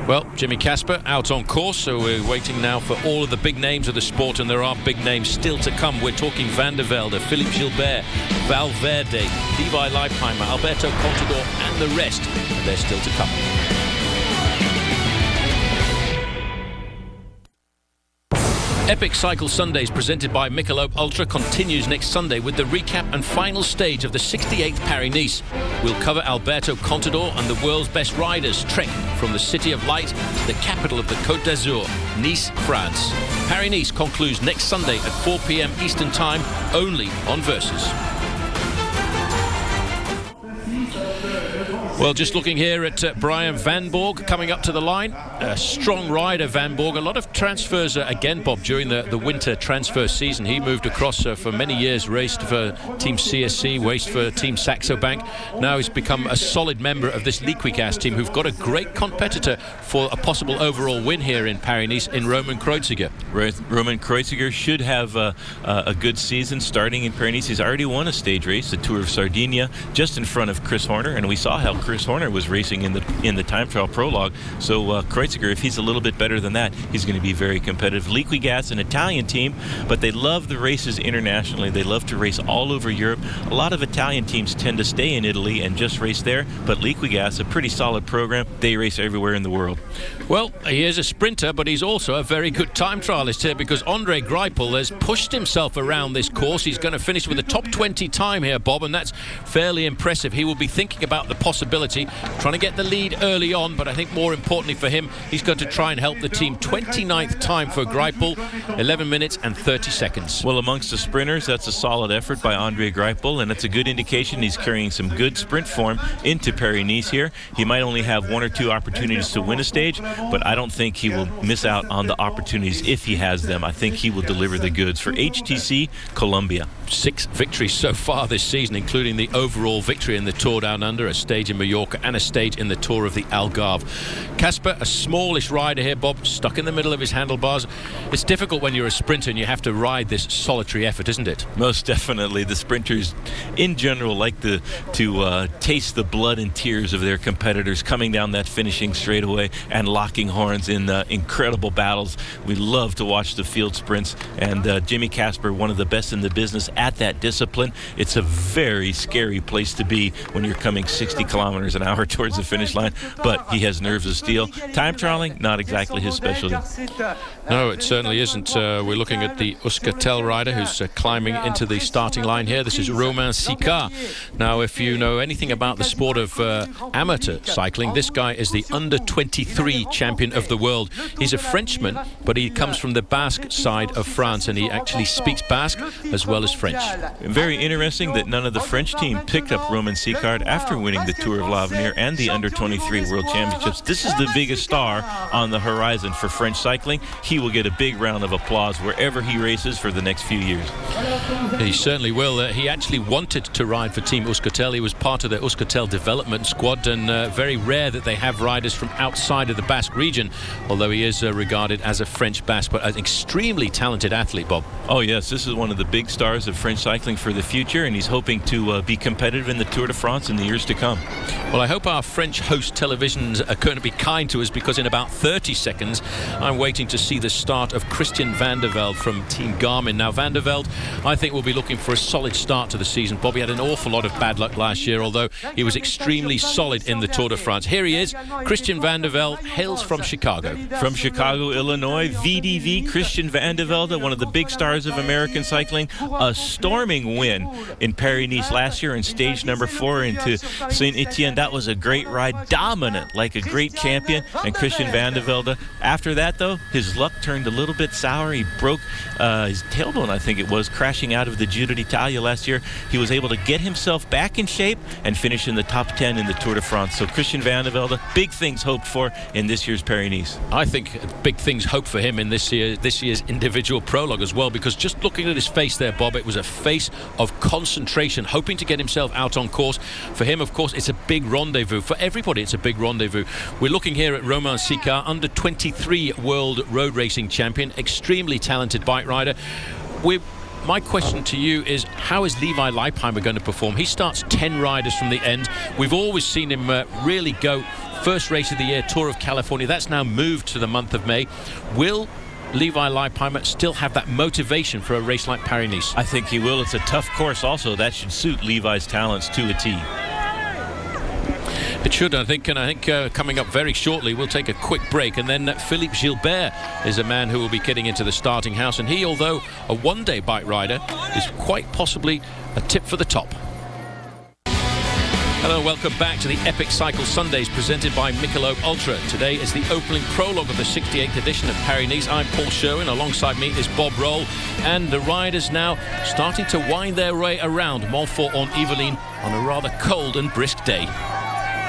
Well, Jimmy Casper out on course, so we're waiting now for all of the big names of the sport, and there are big names still to come. We're talking Van der Velde, Philippe Gilbert, Valverde, Levi Leipheimer, Alberto Contador, and the rest. And they're still to come. Epic Cycle Sundays presented by Michelob Ultra continues next Sunday with the recap and final stage of the 68th Paris-Nice. We'll cover Alberto Contador and the world's best riders trek from the City of Light to the capital of the Côte d'Azur, Nice, France. Paris-Nice concludes next Sunday at 4 p.m. Eastern Time, only on Versus. Well, just looking here at Brian Van Borg coming up to the line. A strong rider, Van Borg. A lot of transfers again, Bob, during the winter transfer season. He moved across for many years, raced for Team CSC, raced for Team Saxo Bank. Now he's become a solid member of this Liquigas team, who've got a great competitor for a possible overall win here in Paris-Nice in Roman Kreuziger. Roman Kreuziger should have a good season starting in Paris-Nice. He's already won a stage race, the Tour of Sardinia, just in front of Chris Horner, and we saw how Chris Horner was racing in the time trial prologue. So Kreuziger, if he's a little bit better than that, he's going to be very competitive. Liquigas, an Italian team, but they love the races internationally. They love to race all over Europe. A lot of Italian teams tend to stay in Italy and just race there, but Liquigas, a pretty solid program. They race everywhere in the world. Well, he is a sprinter, but he's also a very good time trialist here, because Andre Greipel has pushed himself around this course. He's going to finish with a top 20 time here, Bob, and that's fairly impressive. He will be thinking about the possibility, trying to get the lead early on, but I think more importantly for him, he's going to try and help the team. 29th time for Greipel, 11 minutes and 30 seconds. Well, amongst the sprinters, that's a solid effort by Andre Greipel, and it's a good indication he's carrying some good sprint form into Paris-Nice here. He might only have one or two opportunities to win a stage, but I don't think he will miss out on the opportunities if he has them. I think he will deliver the goods for HTC Colombia. 6 victories so far this season, including the overall victory in the Tour Down Under, a stage in Mallorca and a stage in the Tour of the Algarve. Casper, a smallish rider here, Bob, stuck in the middle of his handlebars. It's difficult when you're a sprinter and you have to ride this solitary effort, isn't it? Most definitely. The sprinters in general like to taste the blood and tears of their competitors coming down that finishing straightaway and locking horns in incredible battles. We love to watch the field sprints, and Jimmy Casper, one of the best in the business at that discipline. It's a very scary place to be when you're coming 60 kilometers an hour towards the finish line, but he has nerves of steel. Time trialing, not exactly his specialty. No, it certainly isn't. We're looking at the Euskaltel rider who's climbing into the starting line here. This is Romain Sicard. Now, if you know anything about the sport of amateur cycling, this guy is the under-23 champion of the world. He's a Frenchman, but he comes from the Basque side of France, and he actually speaks Basque as well as French. Very interesting that none of the French team picked up Romain Sicard after winning the Tour of l'Avenir and the Under-23 World Championships. This is the biggest star on the horizon for French cycling. He will get a big round of applause wherever he races for the next few years. He certainly will. He actually wanted to ride for Team Euskaltel. He was part of the Euskaltel development squad, and very rare that they have riders from outside of the Basque region, although he is regarded as a French Basque, but an extremely talented athlete, Bob. Oh yes, this is one of the big stars of French cycling for the future, and he's hoping to be competitive in the Tour de France in the years to come. Well, I hope our French host televisions are going to be kind to us, because in about 30 seconds I'm waiting to see the start of Christian van der Velde from Team Garmin. Now, van der Velde, I think, will be looking for a solid start to the season. Bobby had an awful lot of bad luck last year, although he was extremely solid in the Tour de France. Here he is. Christian van der Velde hails from Chicago. From Chicago, Illinois, VDV, Christian van der Velde, one of the big stars of American cycling. A storming win in Paris-Nice last year in stage number 4 into Saint-Etienne. That was a great ride, dominant like a great champion. And Christian van der Velde, after that though, his luck turned a little bit sour. He broke his tailbone, I think it was, crashing out of the Giro d'Italia last year. He was able to get himself back in shape and finish in the top 10 in the Tour de France. So Christian van der Velde, big things hoped for in this year's Paris-Nice. I think big things hoped for him in this year's individual prologue as well, because just looking at his face there, Bob, it was a face of concentration, hoping to get himself out on course. For him, of course, it's a big rendezvous. For everybody, it's a big rendezvous. We're looking here at Romain Sicard, under-23 world road racing champion, extremely talented bike rider. My question to you is, how is Levi Leipheimer going to perform? He starts 10 riders from the end. We've always seen him really go. First race of the year, Tour of California. That's now moved to the month of May. Will Levi Leipheimer still have that motivation for a race like Paris-Nice? I think he will. It's a tough course also. That should suit Levi's talents to a T. It should, I think, and I think coming up very shortly, we'll take a quick break, and then Philippe Gilbert is a man who will be getting into the starting house, and he, although a one-day bike rider, is quite possibly a tip for the top. Hello, welcome back to the Epic Cycle Sundays presented by Michelob Ultra. Today is the opening prologue of the 68th edition of Paris-Nice. I'm Paul Sherwin. Alongside me is Bob Roll, and the riders now starting to wind their way around Montfort-l'Amaury on a rather cold and brisk day.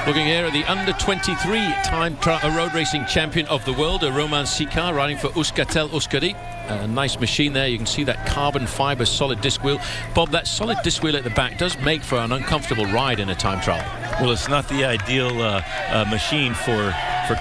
Looking here at the under-23 time road racing champion of the world, Roman Sicard, riding for Euskaltel Euskadi. A nice machine there. You can see that carbon fibre solid disc wheel. Bob, that solid disc wheel at the back does make for an uncomfortable ride in a time trial. Well, it's not the ideal machine for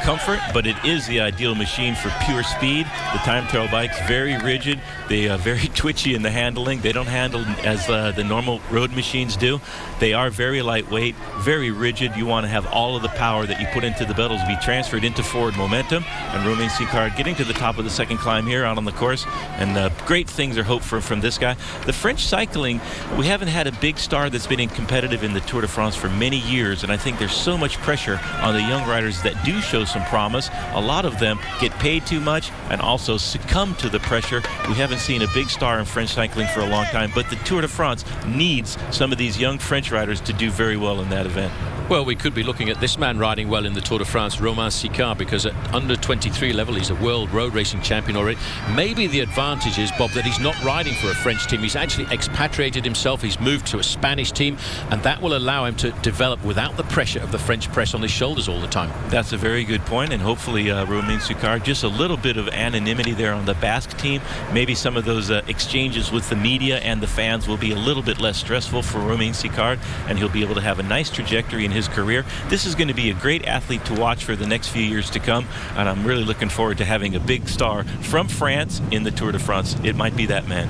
comfort, but it is the ideal machine for pure speed. The time trial bike's very rigid. They are very twitchy in the handling. They don't handle as the normal road machines do. They are very lightweight, very rigid. You want to have all of the power that you put into the pedals be transferred into forward momentum. And Romain Sicard getting to the top of the second climb here out on the course. And great things are hoped for from this guy. The French cycling, we haven't had a big star that's been competitive in the Tour de France for many years. And I think there's so much pressure on the young riders that do show some promise. A lot of them get paid too much and also succumb to the pressure. We haven't seen a big star in French cycling for a long time, but the Tour de France needs some of these young French riders to do very well in that event. Well, we could be looking at this man riding well in the Tour de France, Romain Sicard, because at under 23 level, he's a world road racing champion already. Maybe the advantage is, Bob, that he's not riding for a French team. He's actually expatriated himself. He's moved to a Spanish team, and that will allow him to develop without the pressure of the French press on his shoulders all the time. That's a very good point, and hopefully Romain Sicard, just a little bit of anonymity there on the Basque team. Maybe some of those exchanges with the media and the fans will be a little bit less stressful for Romain Sicard, and he'll be able to have a nice trajectory in his career. This is going to be a great athlete to watch for the next few years to come, and I'm really looking forward to having a big star from France in the Tour de France. It might be that man.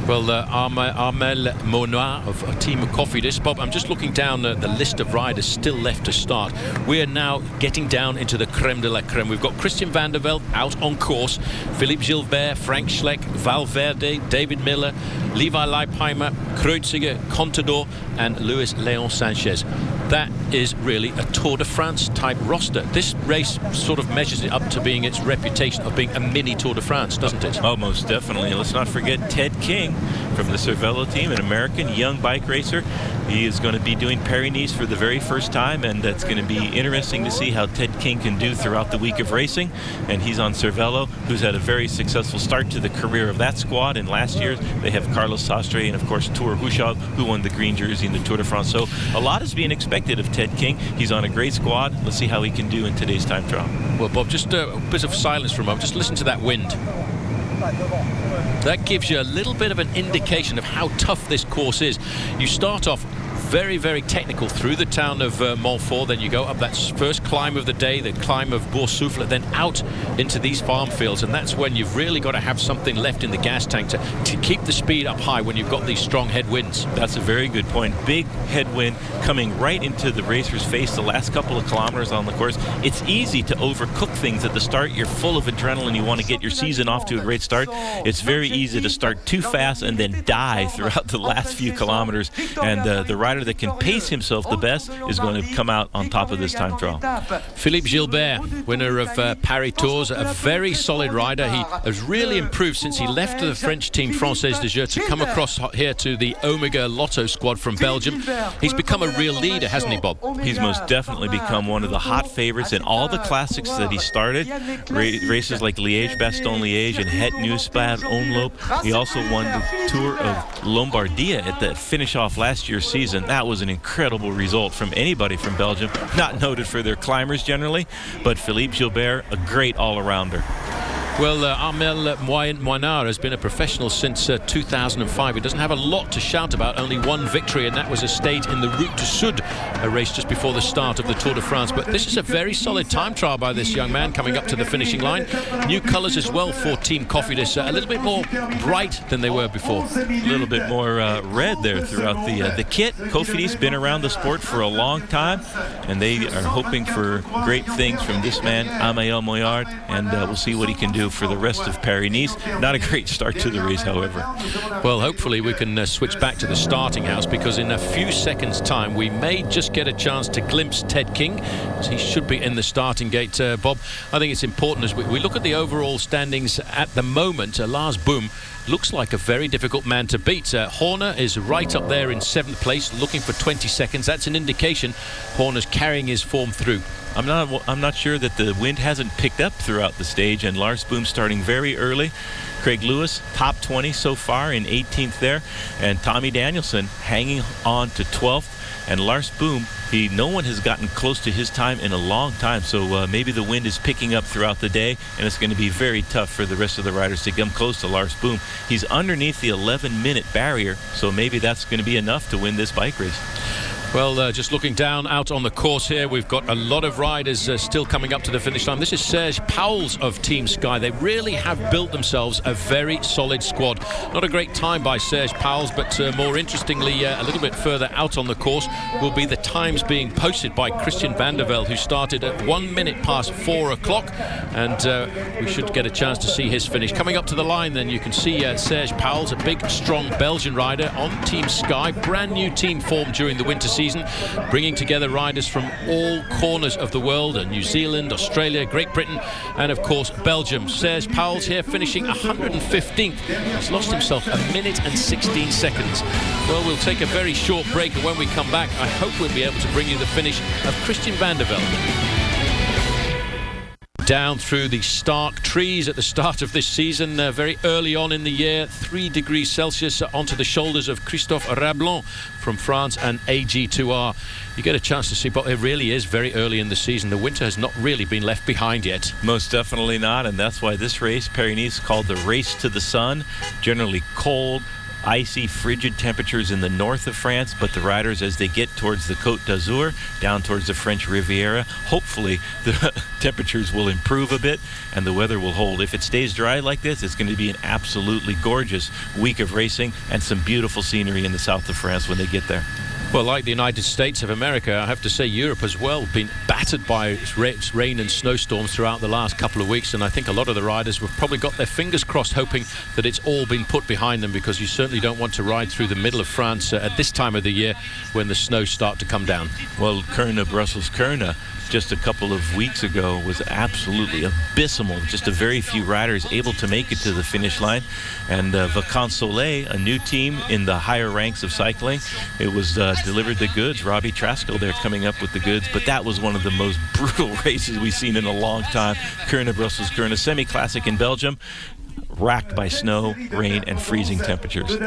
Well, Armel Monoir of Team Cofidis. Bob, I'm just looking down the list of riders still left to start. We are now getting down into the creme de la creme. We've got Christian van der Velde out on course, Philippe Gilbert, Frank Schleck, Valverde, David Miller, Levi Leipheimer, Kreuziger, Contador, and Luis Leon Sanchez. That is really a Tour de France type roster. This race sort of measures it up to being its reputation of being a mini Tour de France, doesn't it? Oh, most definitely. Let's not forget Ted King from the Cervelo team, an American young bike racer. He is going to be doing Paris-Nice for the very first time, and that's going to be interesting to see how Ted King can do throughout the week of racing. And he's on Cervelo, who's had a very successful start to the career of that squad. And last year, they have Carlos Sastre and, of course, Tour Hushovd, who won the green jersey in the Tour de France. So a lot is being expected of Ted King. He's on a great squad. Let's see how he can do in today's time trial. Well, Bob, just a bit of silence for a moment. Just listen to that wind. That gives you a little bit of an indication of how tough this course is. You start off very, very technical through the town of Montfort. Then you go up that first climb of the day, the climb of Bourg-Souffle, then out into these farm fields. And that's when you've really got to have something left in the gas tank to keep the speed up high when you've got these strong headwinds. That's a very good point. Big headwind coming right into the racer's face the last couple of kilometers on the course. It's easy to overcook things at the start. You're full of adrenaline. You want to get your season off to a great start. It's very easy to start too fast and then die throughout the last few kilometers. And the rider that can pace himself the best is going to come out on top of this time trial. Philippe Gilbert, winner of Paris Tours, a very solid rider. He has really improved since he left the French team Française des Jeux to come across here to the Omega Lotto squad from Belgium. He's become a real leader, hasn't he, Bob? He's most definitely become one of the hot favorites in all the classics that he started. Races like Liège-Bastogne-Liège and Het Nieuwsblad Omloop. He also won the Tour of Lombardia at the finish off last year's season. That was an incredible result from anybody from Belgium, not noted for their climbers generally, but Philippe Gilbert, a great all-arounder. Well, Armel Moinard has been a professional since 2005. He doesn't have a lot to shout about, only one victory, and that was a stage in the Route du Sud, a race just before the start of the Tour de France. But this is a very solid time trial by this young man coming up to the finishing line. New colours as well for Team Cofidis, a little bit more bright than they were before. A little bit more red there throughout the kit. Cofidis been around the sport for a long time, and they are hoping for great things from this man, Armel Moinard, and we'll see what he can do for the rest of Paris-Nice. Not a great start to the race, however. Well, hopefully we can switch back to the starting house, because in a few seconds' time we may just get a chance to glimpse Ted King. He should be in the starting gate. Bob, I think it's important as we look at the overall standings at the moment. Lars Boom looks like a very difficult man to beat. Horner is right up there in 7th place, looking for 20 seconds. That's an indication Horner's carrying his form through. I'm not sure that the wind hasn't picked up throughout the stage, and Lars Boom starting very early. Craig Lewis, top 20 so far in 18th there, and Tommy Danielson hanging on to 12th. And Lars Boom, no one has gotten close to his time in a long time, so maybe the wind is picking up throughout the day, and it's going to be very tough for the rest of the riders to come close to Lars Boom. He's underneath the 11-minute barrier, so maybe that's going to be enough to win this bike race. Well, just looking down out on the course here, we've got a lot of riders still coming up to the finish line. This is Serge Pauwels of Team Sky. They really have built themselves a very solid squad. Not a great time by Serge Pauwels, but more interestingly, a little bit further out on the course will be the times being posted by Christian Vande Velde, who started at 1 minute past 4 o'clock, and we should get a chance to see his finish. Coming up to the line then, you can see Serge Pauwels, a big, strong Belgian rider on Team Sky. Brand new team formed during the winter season, bringing together riders from all corners of the world, New Zealand, Australia, Great Britain, and of course Belgium. Serge Pauwels here finishing 115th. He's lost himself 1 minute and 16 seconds. Well, we'll take a very short break, and when we come back, I hope we'll be able to bring you the finish of Christian Vande Velde. Down through the stark trees at the start of this season, very early on in the year, 3 degrees Celsius onto the shoulders of Christophe Rablon from France and AG2R. You get a chance to see, but it really is very early in the season. The winter has not really been left behind yet. Most definitely not, and that's why this race, Paris-Nice, called the Race to the Sun. Generally cold, icy, frigid temperatures in the north of France, but the riders, as they get towards the Côte d'Azur, down towards the French Riviera, hopefully the temperatures will improve a bit and the weather will hold. If it stays dry like this, it's going to be an absolutely gorgeous week of racing and some beautiful scenery in the south of France when they get there. Well, like the United States of America, I have to say Europe as well, been battered by rain and snowstorms throughout the last couple of weeks, and I think a lot of the riders have probably got their fingers crossed, hoping that it's all been put behind them, because you certainly don't want to ride through the middle of France at this time of the year when the snows start to come down. Well, Kuurne, Brussels-Kuurne, just a couple of weeks ago was absolutely abysmal. Just a very few riders able to make it to the finish line. And Vacances Soleil, a new team in the higher ranks of cycling, it was delivered the goods. Robbie Traskell there coming up with the goods, but that was one of the most brutal races we've seen in a long time. Kuurne, Brussels-Kuurne, semi-classic in Belgium, racked by snow, rain, and freezing temperatures.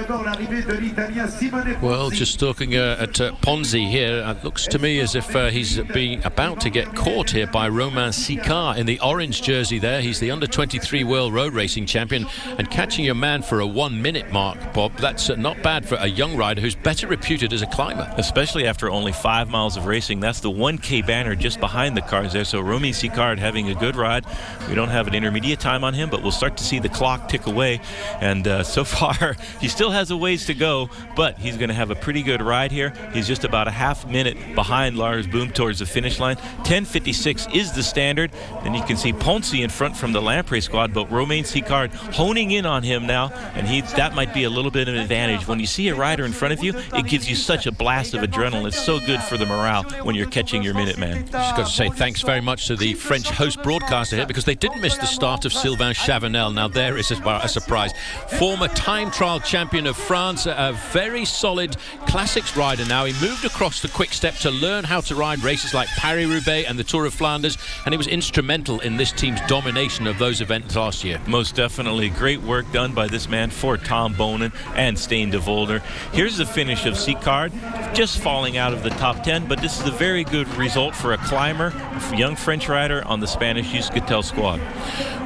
Well, just looking at Ponzi here, it looks to me as if he's about to get caught here by Romain Sicard in the orange jersey there. He's the under-23 World Road Racing Champion, and catching your man for a 1 minute mark, Bob, that's not bad for a young rider who's better reputed as a climber. Especially after only 5 miles of racing. That's the 1K banner just behind the cars there. So Romain Sicard having a good ride. We don't have an intermediate time on him, but we'll start to see the clock tick away, and so far he still has a ways to go, but he's going to have a pretty good ride here. He's just about a half minute behind Lars Boom towards the finish line. 10:56 is the standard, and you can see Ponzi in front from the Lamprey squad, but Romain Sicard honing in on him now, and that might be a little bit of an advantage. When you see a rider in front of you, it gives you such a blast of adrenaline. It's so good for the morale when you're catching your Minuteman. Just got to say thanks very much to the French host broadcaster here, because they didn't miss the start of Sylvain Chavanel. Now there is a surprise. Former time trial champion of France, a very solid classics rider now. He moved across the Quick Step to learn how to ride races like Paris-Roubaix and the Tour of Flanders, and he was instrumental in this team's domination of those events last year. Most definitely. Great work done by this man for Tom Bonen and Stijn de Volder. Here's the finish of Sicard, just falling out of the top 10, but this is a very good result for a climber, a young French rider on the Spanish Euskaltel squad.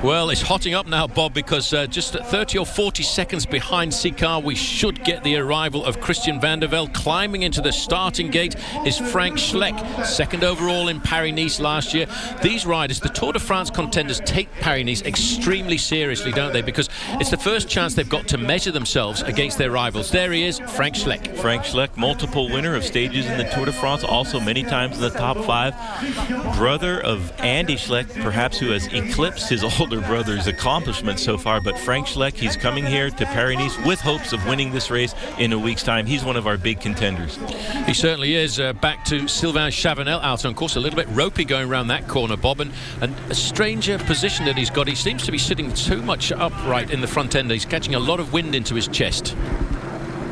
Well, it's hotting up now, Bob, because just at 30 or 40 seconds behind Sicard, we should get the arrival of Christian Vande Velde. Climbing into the starting gate is Frank Schleck, second overall in Paris-Nice last year. These riders, the Tour de France contenders, take Paris-Nice extremely seriously, don't they? Because it's the first chance they've got to measure themselves against their rivals. There he is, Frank Schleck. Frank Schleck, multiple winner of stages in the Tour de France, also many times in the top 5. Brother of Andy Schleck, perhaps, who has eclipsed his older brother's accomplishments so far, but Frank Schleck, he's coming here to Paris-Nice with hopes of winning this race in a week's time. He's one of our big contenders. He certainly is. Back to Sylvain Chavanel out on course. A little bit ropey going around that corner, Bob, and a stranger position that he's got. He seems to be sitting too much upright in the front end. He's catching a lot of wind into his chest.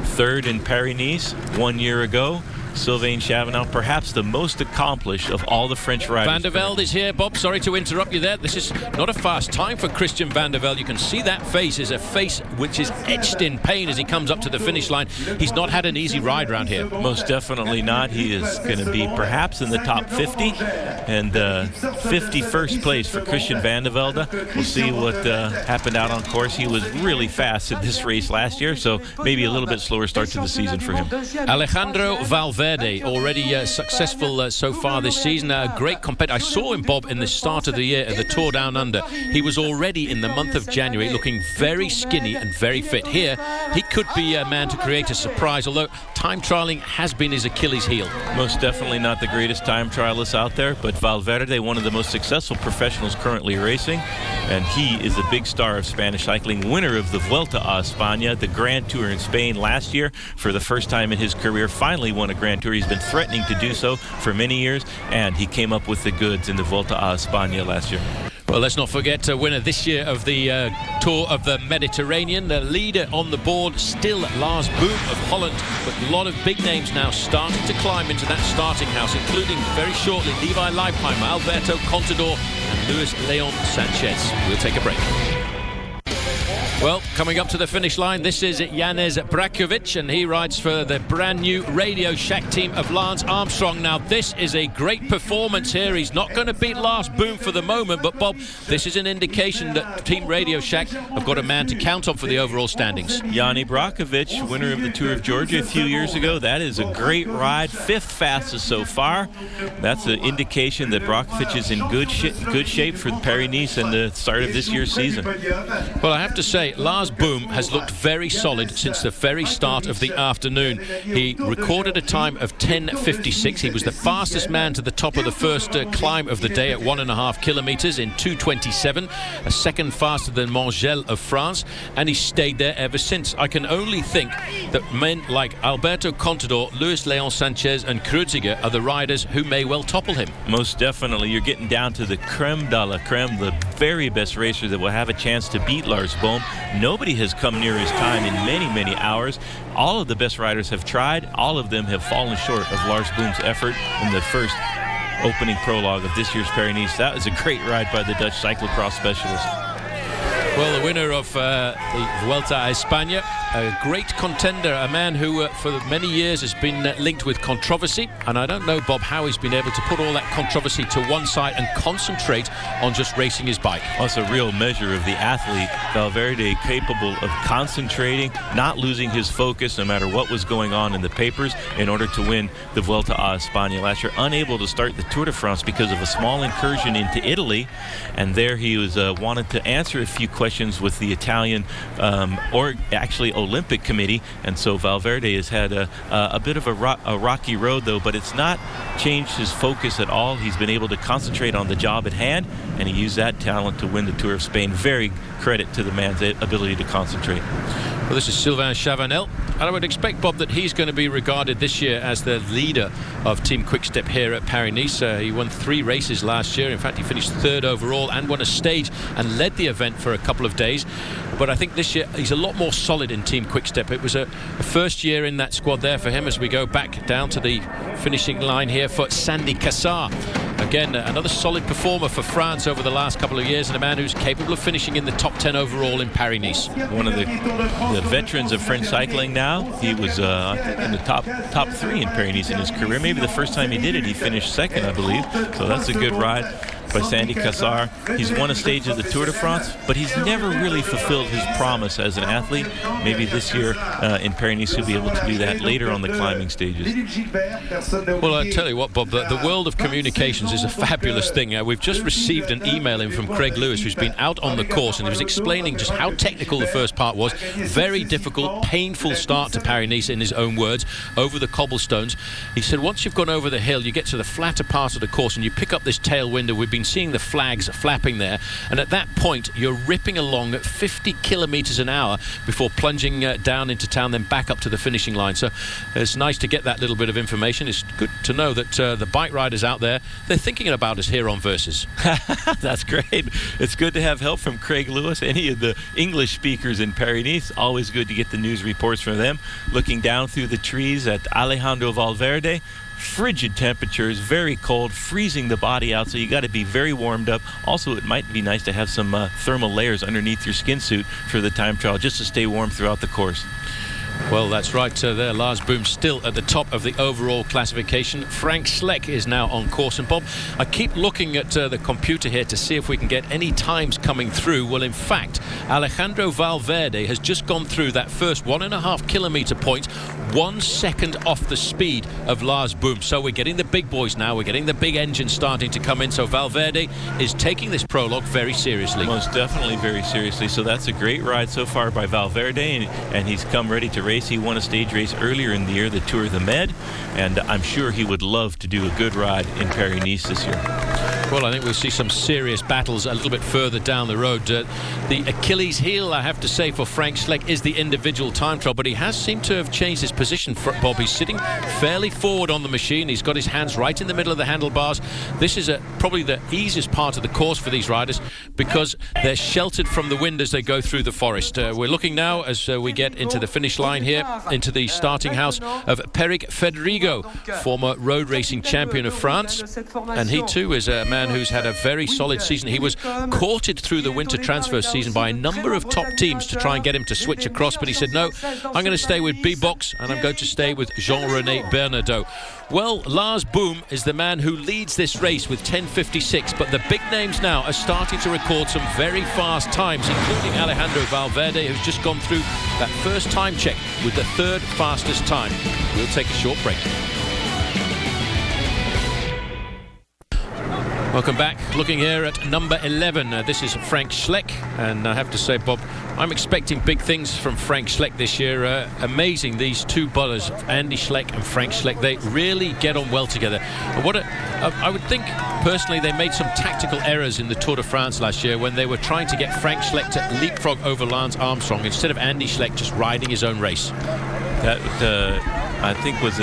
Third in Paris-Nice 1 year ago. Sylvain Chavanel, perhaps the most accomplished of all the French riders. Van der Velde is here, Bob. Sorry to interrupt you there. This is not a fast time for Christian Van der Velde. You can see that face is a face which is etched in pain as he comes up to the finish line. He's not had an easy ride round here. Most definitely not. He is going to be perhaps in the top 50, and 51st place for Christian Van der Velde. We'll see what happened out on course. He was really fast in this race last year, so maybe a little bit slower start to the season for him. Alejandro Valverde, already successful so far this season. A great competitor. I saw him, Bob, in the start of the year at the Tour Down Under. He was already in the month of January looking very skinny and very fit. Here, he could be a man to create a surprise, although time trialing has been his Achilles heel. Most definitely not the greatest time trialist out there, but Valverde, one of the most successful professionals currently racing, and he is a big star of Spanish cycling, winner of the Vuelta a España, the Grand Tour in Spain last year. For the first time in his career, finally won a Grand Tour. He's been threatening to do so for many years, and he came up with the goods in the Vuelta a España last year. Well, let's not forget a winner this year of the Tour of the Mediterranean. The leader on the board, still Lars Boom of Holland, but a lot of big names now starting to climb into that starting house, including very shortly Levi Leipheimer, Alberto Contador and Luis Leon Sanchez. We'll take a break. Well, coming up to the finish line, this is Janez Brakovic, and he rides for the brand new Radio Shack team of Lance Armstrong. Now, this is a great performance here. He's not going to beat Lars Boom for the moment, but Bob, this is an indication that Team Radio Shack have got a man to count on for the overall standings. Janez Brakovic, winner of the Tour of Georgia a few years ago. That is a great ride, 5th fastest so far. That's an indication that Brakovic is in good shape for the Paris-Nice and the start of this year's season. Well, I have to say, Lars Boom has looked very solid since the very start of the afternoon. He recorded a time of 10:56. He was the fastest man to the top of the first climb of the day at 1.5 kilometers in 2:27, a second faster than Mongel of France, and he stayed there ever since. I can only think that men like Alberto Contador, Luis Leon Sanchez and Kreuziger are the riders who may well topple him. Most definitely. You're getting down to the creme de la creme, the very best racer that will have a chance to beat Lars Boom. Nobody has come near his time in many, many hours. All of the best riders have tried. All of them have fallen short of Lars Boom's effort in the first opening prologue of this year's Paris-Nice. That was a great ride by the Dutch cyclocross specialist. Well, the winner of the Vuelta a España, a great contender, a man who for many years has been linked with controversy, and I don't know, Bob, how he's been able to put all that controversy to one side and concentrate on just racing his bike. Well, it's a real measure of the athlete. Valverde, capable of concentrating, not losing his focus no matter what was going on in the papers in order to win the Vuelta a España last year. Unable to start the Tour de France because of a small incursion into Italy, and there he was wanted to answer a few questions with the Italian or actually Olympic Committee, and so Valverde has had a bit of a rocky road, though, but it's not changed his focus at all. He's been able to concentrate on the job at hand, and he used that talent to win the Tour of Spain. Very credit to the man's ability to concentrate. Well, this is Sylvain Chavanel, and I would expect, Bob, that he's going to be regarded this year as the leader of Team Quick-Step here at Paris-Nice. He won 3 races last year. In fact, he finished 3rd overall and won a stage and led the event for a couple of days. But I think this year he's a lot more solid in Team Quick-Step. It was a first year in that squad there for him as we go back down to the finishing line here for Sandy Cassar. Again, another solid performer for France over the last couple of years, and a man who's capable of finishing in the top 10 overall in Paris-Nice. One of the veterans of French cycling now. He was in the top 3 in Paris-Nice in his career. Maybe the first time he did it, he finished 2nd, I believe. So that's a good ride by Sandy Cassar. He's won a stage of the Tour de France, but he's never really fulfilled his promise as an athlete. Maybe this year in Paris-Nice he'll be able to do that later on the climbing stages. Well, I tell you what, Bob, the world of communications is a fabulous thing. We've just received an email in from Craig Lewis, who's been out on the course, and he was explaining just how technical the first part was. Very difficult, painful start to Paris-Nice, in his own words, over the cobblestones. He said once you've gone over the hill, you get to the flatter part of the course and you pick up this tailwind that we've been seeing the flags flapping there. And at that point, you're ripping along at 50 kilometers an hour before plunging down into town, then back up to the finishing line. So it's nice to get that little bit of information. It's good to know that the bike riders out there, they're thinking about us here on Versus. That's great. It's good to have help from Craig Lewis, any of the English speakers in Paris-Nice. Always good to get the news reports from them. Looking down through the trees at Alejandro Valverde. Frigid temperatures, very cold, freezing the body out, so you got to be very warmed up. Also, it might be nice to have some thermal layers underneath your skin suit for the time trial, just to stay warm throughout the course. Well, that's right there. Lars Boom still at the top of the overall classification. Frank Schleck is now on course. And Bob, I keep looking at the computer here to see if we can get any times coming through. Well, in fact, Alejandro Valverde has just gone through that first 1.5 kilometer point, 1 second off the speed of Lars Boom. So we're getting the big boys now. We're getting the big engines starting to come in. So Valverde is taking this prologue very seriously. Most definitely very seriously. So that's a great ride so far by Valverde, and he's come ready to race. He won a stage race earlier in the year, the Tour of the Med, and I'm sure he would love to do a good ride in Paris-Nice this year. Well, I think we'll see some serious battles a little bit further down the road. The Achilles heel, I have to say, for Frank Schleck is the individual time trial, but he has seemed to have changed his position. For Bob, he's sitting fairly forward on the machine. He's got his hands right in the middle of the handlebars. This is probably the easiest part of the course for these riders because they're sheltered from the wind as they go through the forest. We're looking now as we get into the finish line here, into the starting house of Peric Federigo, former road racing champion of France, and he too is a man who's had a very solid season. He was courted through the winter transfer season by a number of top teams to try and get him to switch across, but he said, no, I'm going to stay with B-Box and I'm going to stay with Jean-René Bernardeau. Well, Lars Boom is the man who leads this race with 10:56, but the big names now are starting to record some very fast times, including Alejandro Valverde, who's just gone through that first time check with the third fastest time. We'll take a short break. Welcome back. Looking here at number 11. This is Frank Schleck, and I have to say, Bob, I'm expecting big things from Frank Schleck this year. Amazing, these two brothers, Andy Schleck and Frank Schleck. They really get on well together. And I would think, personally, they made some tactical errors in the Tour de France last year when they were trying to get Frank Schleck to leapfrog over Lance Armstrong instead of Andy Schleck just riding his own race. That, I think, was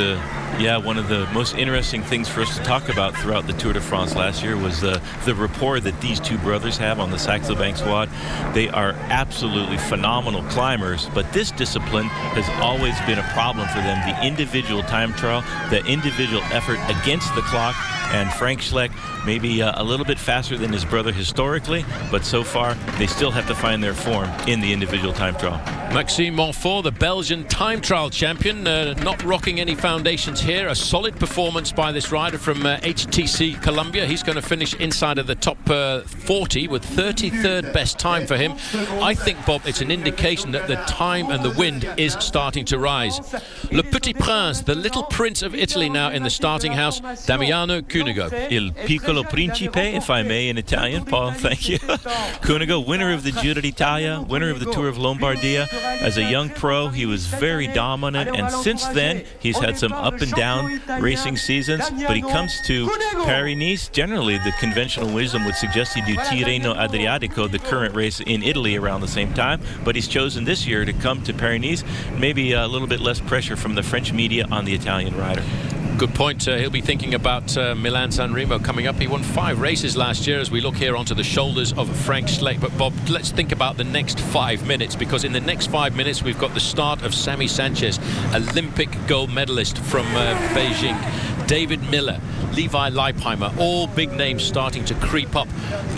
one of the most interesting things for us to talk about throughout the Tour de France last year was the rapport that these two brothers have on the Saxo Bank squad. They are absolutely phenomenal climbers, but this discipline has always been a problem for them. The individual time trial, the individual effort against the clock, and Frank Schleck maybe a little bit faster than his brother historically, but so far they still have to find their form in the individual time trial. Maxime Montfort, the Belgian time trial champion, not rocking any foundations here. A solid performance by this rider from HTC Columbia. He's going to finish inside of the top 40 with 33rd best time for him. I think, Bob, it's an indication that the time and the wind is starting to rise. Le Petit Prince, the little prince of Italy, now in the starting house, Damiano Cunego. Il Piccolo Principe, if I may, in Italian. Paul, thank you. Cunego, winner of the Giro d'Italia, winner of the Tour of Lombardia. As a young pro, he was very dominant, and since then, he's had some up and down racing seasons, but he comes to Paris-Nice. Generally, the conventional wisdom would suggest he do Tirreno Adriatico, the current race in Italy, around the same time, but he's chosen this year to come to Paris-Nice. Maybe a little bit less pressure from the French media on the Italian rider. Good point. He'll be thinking about Milan-San Remo coming up. He won 5 races last year as we look here onto the shoulders of Frank Schleck. But, Bob, let's think about the next 5 minutes, because in the next 5 minutes we've got the start of Sami Sanchez, Olympic gold medalist from Beijing. David Miller, Levi Leipheimer, all big names starting to creep up.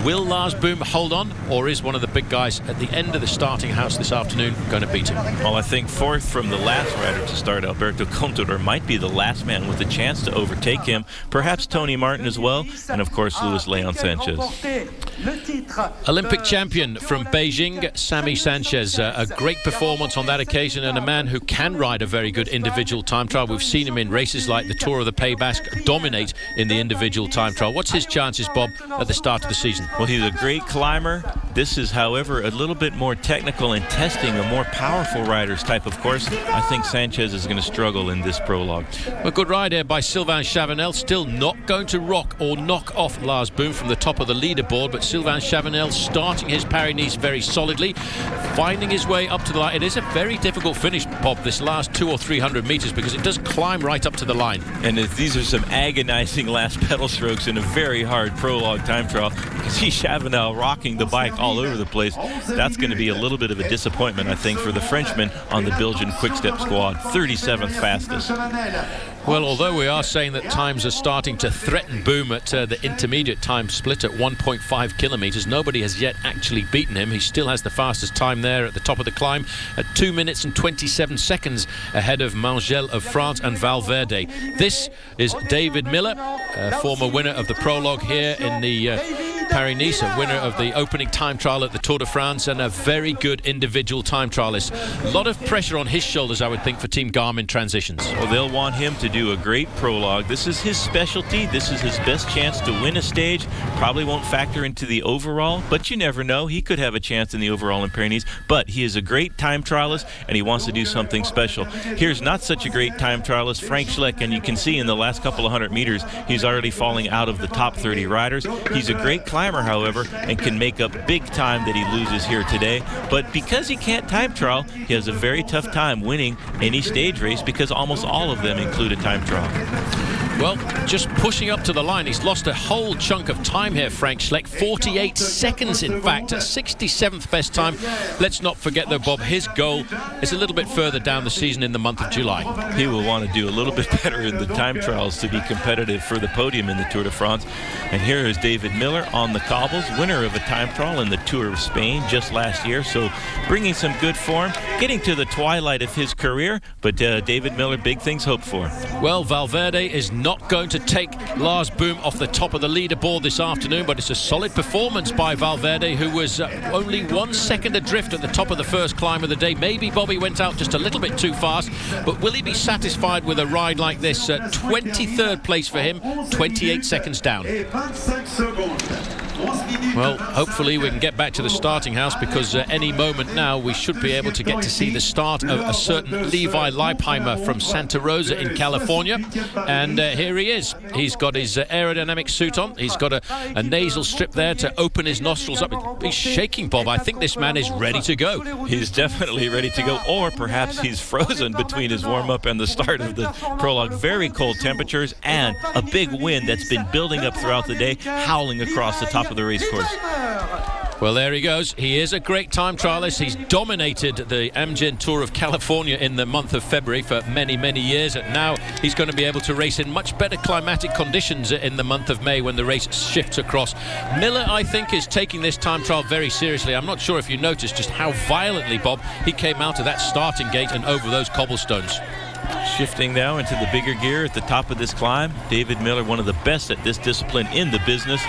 Will Lars Boom hold on, or is one of the big guys at the end of the starting house this afternoon going to beat him? Well, I think fourth from the last rider to start, Alberto Contador, might be the last man with a chance to overtake him. Perhaps Tony Martin as well, and of course Luis Leon Sanchez. Olympic champion from Beijing, Sami Sanchez. A great performance on that occasion, and a man who can ride a very good individual time trial. We've seen him in races like the Tour of the Pays Basque dominate in the individual time trial. What's his chances, Bob, at the start of the season? Well, he's a great climber, This is, however, a little bit more technical and testing a more powerful rider's type of course. I think Sanchez is going to struggle in this prologue. A good ride here by Sylvain Chavanel, still not going to rock or knock off Lars Boom from the top of the leaderboard, but Sylvain Chavanel starting his Paris-Nice very solidly, finding his way up to the line. It is a very difficult finish, Bob, this last 200 or 300 meters, because it does climb right up to the line. And these are some agonizing last pedal strokes in a very hard prologue time trial. You can see Chavanel rocking the bike all over the place. That's going to be a little bit of a disappointment, I think, for the Frenchman on the Belgian Quick-Step squad. 37th fastest. Well, although we are saying that times are starting to threaten Boom at the intermediate time split at 1.5 kilometers, nobody has yet actually beaten him. He still has the fastest time there at the top of the climb at 2 minutes and 27 seconds ahead of Mangel of France and Valverde. This is David Miller, former winner of the prologue here in the Paris-Nice, a winner of the opening time trial at the Tour de France, and a very good individual time trialist. A lot of pressure on his shoulders, I would think, for Team Garmin Transitions. Well, they'll want him to do a great prologue. This is his specialty. This is his best chance to win a stage. Probably won't factor into the overall, but you never know. He could have a chance in the overall in Paris-Nice, but he is a great time trialist, and he wants to do something special. Here's not such a great time trialist, Frank Schleck, and you can see in the last couple of 100 meters, he's already falling out of the top 30 riders. He's a great climber, however, and can make up big time that he loses here today. But because he can't time trial, he has a very tough time winning any stage race, because almost all of them include a time trial. Well, just pushing up to the line, he's lost a whole chunk of time here, Frank Schleck. 48 seconds, in fact, at 67th best time. Let's not forget, though, Bob, his goal is a little bit further down the season in the month of July. He will want to do a little bit better in the time trials to be competitive for the podium in the Tour de France. And here is David Miller on the cobbles, winner of a time trial in the Tour of Spain just last year. So bringing some good form, getting to the twilight of his career. But David Miller, big things hoped for. Well, Valverde is not going to take Lars Boom off the top of the leaderboard this afternoon, but it's a solid performance by Valverde, who was only 1 second adrift at the top of the first climb of the day. Maybe Bobby went out just a little bit too fast, but will he be satisfied with a ride like this? 23rd place for him, 28 seconds down. Well, hopefully we can get back to the starting house, because any moment now we should be able to get to see the start of a certain Levi Leipheimer from Santa Rosa in California. And here he is. He's got his aerodynamic suit on. He's got a nasal strip there to open his nostrils up. He's shaking, Bob. I think this man is ready to go. He's definitely ready to go, or perhaps he's frozen between his warm-up and the start of the prologue. Very cold temperatures and a big wind that's been building up throughout the day, howling across the top of the race course. Well, there he goes. He is a great time trialist. He's dominated the Amgen Tour of California in the month of February for many, many years, and now he's going to be able to race in much better climatic conditions in the month of May when the race shifts across. Miller, I think, is taking this time trial very seriously. I'm not sure if you noticed just how violently, Bob, he came out of that starting gate and over those cobblestones. Shifting now into the bigger gear at the top of this climb. David Miller, one of the best at this discipline in the business,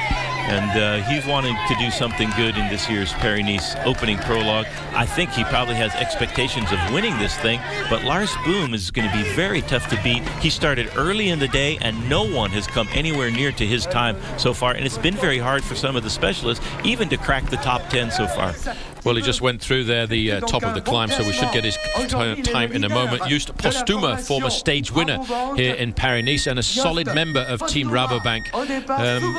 and he's wanting to do something good in this year's Paris-Nice opening prologue. I think he probably has expectations of winning this thing, but Lars Boom is going to be very tough to beat. He started early in the day, and no one has come anywhere near to his time so far, and it's been very hard for some of the specialists even to crack the top 10 so far. Well, he just went through there the top of the climb, so we should get his time in a moment. Just Postuma, former stage winner here in Paris-Nice and a solid member of Team Rabobank.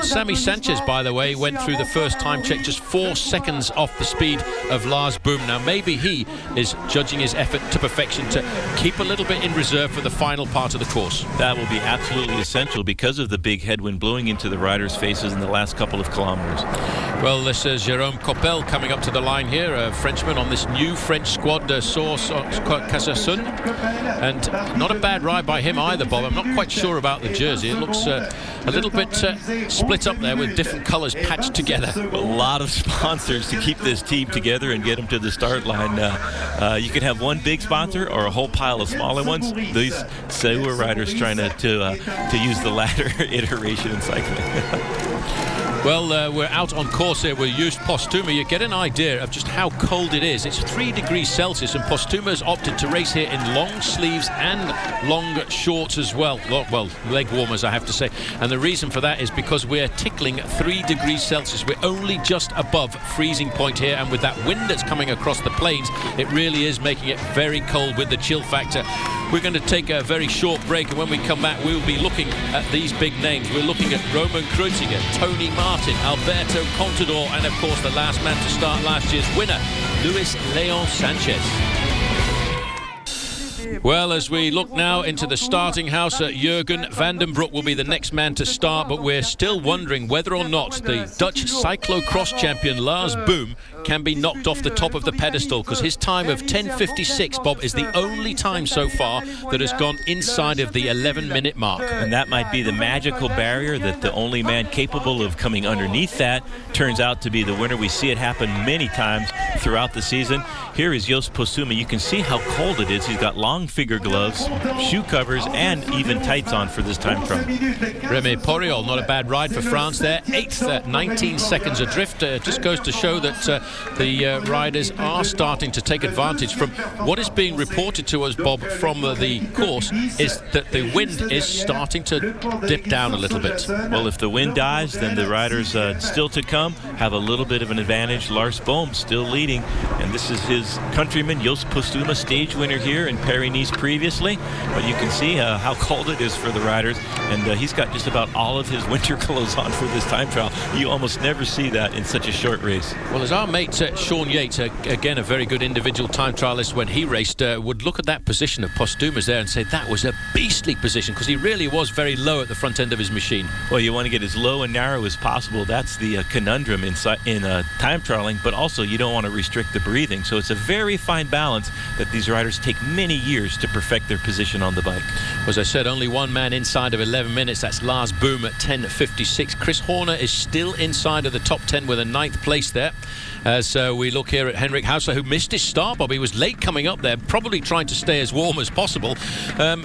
Sammy Sanchez, by the way, went through the first time check just 4 seconds off the speed of Lars Boom. Now, maybe he is judging his effort to perfection to keep a little bit in reserve for the final part of the course. That will be absolutely essential because of the big headwind blowing into the riders' faces in the last couple of kilometers. Well, this is Jérôme Coppel coming up to the line here, a Frenchman on this new French squad, Source Casassun. And not a bad ride by him either, Bob. I'm not quite sure about the jersey. It looks a little bit split up there with different colours patched together. A lot of sponsors to keep this team together and get them to the start line. You can have one big sponsor or a whole pile of smaller ones. These Seua riders trying to use the latter iteration in cycling. Well, we're out on course here with Just Postuma. You get an idea of just how cold it is. It's 3 degrees Celsius, and Postuma's opted to race here in long sleeves and long shorts as well. Well, leg warmers, I have to say. And the reason for that is because we're tickling 3 degrees Celsius. We're only just above freezing point here, and with that wind that's coming across the plains, it really is making it very cold with the chill factor. We're going to take a very short break, and when we come back, we'll be looking at these big names. We're looking at Roman Kreuziger, Tony Martin, Alberto Contador, and of course the last man to start last year's winner, Luis Leon Sanchez. Well, as we look now into the starting house, Jurgen van den Broek will be the next man to start, but we're still wondering whether or not the Dutch cyclocross champion Lars Boom can be knocked off the top of the pedestal, because his time of 10:56, Bob, is the only time so far that has gone inside of the 11-minute mark. And that might be the magical barrier, that the only man capable of coming underneath that turns out to be the winner. We see it happen many times throughout the season. Here is Just Postuma. You can see how cold it is. He's got long figure gloves, shoe covers, and even tights on for this time trial. Rémi Poriol, not a bad ride for France there. 8th at 19 seconds adrift. Just goes to show that the riders are starting to take advantage. From what is being reported to us, Bob, from the course, is that the wind is starting to dip down a little bit. Well, if the wind dies, then the riders still to come have a little bit of an advantage. Lars Boom still leading, and this is his countryman Just Postuma, stage winner here in Paris-Nice previously. But you can see how cold it is for the riders, and he's got just about all of his winter clothes on for this time trial. You almost never see that in such a short race. Well, as our mate Sean Yates, again a very good individual time trialist, when he raced, would look at that position of Postuma's there and say that was a beastly position, because he really was very low at the front end of his machine. Well, you want to get as low and narrow as possible. That's the conundrum in time trialing, but also you don't want to restrict the breathing. So it's a very fine balance that these riders take many years to perfect their position on the bike. As I said, only one man inside of 11 minutes. That's Lars Boom at 10:56. Chris Horner is still inside of the top 10 with a 9th place there. As we look here at Henrik Hausler, who missed his start, Bob. He was late coming up there, probably trying to stay as warm as possible.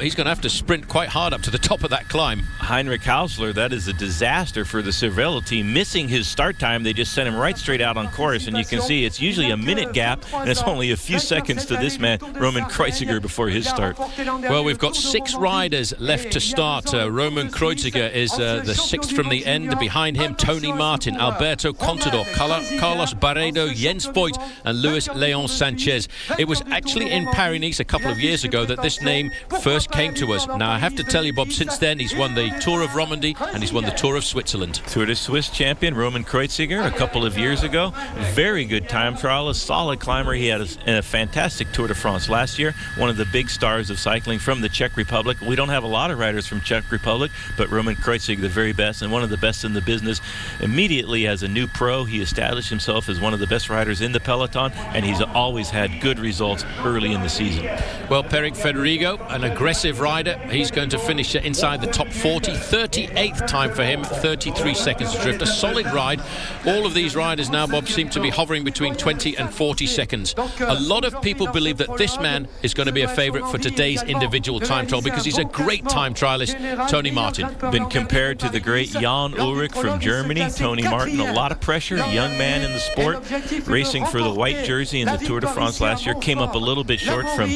He's going to have to sprint quite hard up to the top of that climb. Heinrich Hausler, that is a disaster for the Cervelo team. Missing his start time, they just sent him right straight out on course, and you can see it's usually a minute gap, and it's only a few seconds to this man, Roman Kreuziger, before his start. Well, we've got 6 riders left to start. Roman Kreuziger is the 6th from the end. Behind him, Tony Martin, Alberto Contador, Carlos Barredo, Jens Voigt, and Luis Leon Sanchez. It was actually in Paris-Nice a couple of years ago that this name first came to us. Now, I have to tell you, Bob, since then he's won the Tour of Romandy and he's won the Tour of Switzerland. Tour de Swiss champion Roman Kreuziger a couple of years ago. Very good time trial, a solid climber. He had a fantastic Tour de France last year. One of the big stars of cycling from the Czech Republic. We don't have a lot of riders from Czech Republic, but Roman Kreuziger, the very best and one of the best in the business. Immediately as a new pro, he established himself as one of the best riders in the peloton, and he's always had good results early in the season. Well, Peric Federigo, an aggressive rider. He's going to finish inside the top 40. 38th time for him, 33 seconds adrift. A solid ride. All of these riders now, Bob, seem to be hovering between 20 and 40 seconds. A lot of people believe that this man is going to be a favourite for today's individual time trial, because he's a great time trialist, Tony Martin. Been compared to the great Jan Ullrich from Germany. Tony Martin, a lot of pressure, young man in the sport, racing for the white jersey in the Tour de France last year. Came up a little bit short from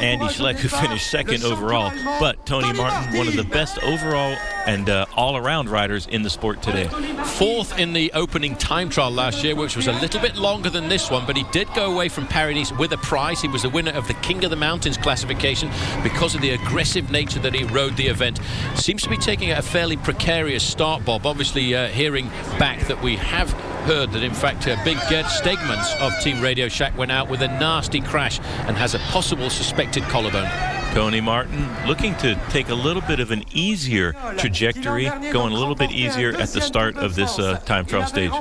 Andy Schleck, who finished 2nd overall. But Tony Martin, one of the best overall and all-around riders in the sport today. 4th in the opening time trial last year, which was a little bit longer than this one, but he did go away from Paris-Nice with a prize. He was the winner of the King of the Mountains classification because of the aggressive nature that he rode the event. Seems to be taking a fairly precarious start, Bob. Obviously, hearing back that we have heard that, in fact, Big Gert Stegmans of Team Radio Shack went out with a nasty crash and has a possible suspected collarbone. Tony Martin looking to take a little bit of an easier trajectory, going a little bit easier at the start of this time trial stage.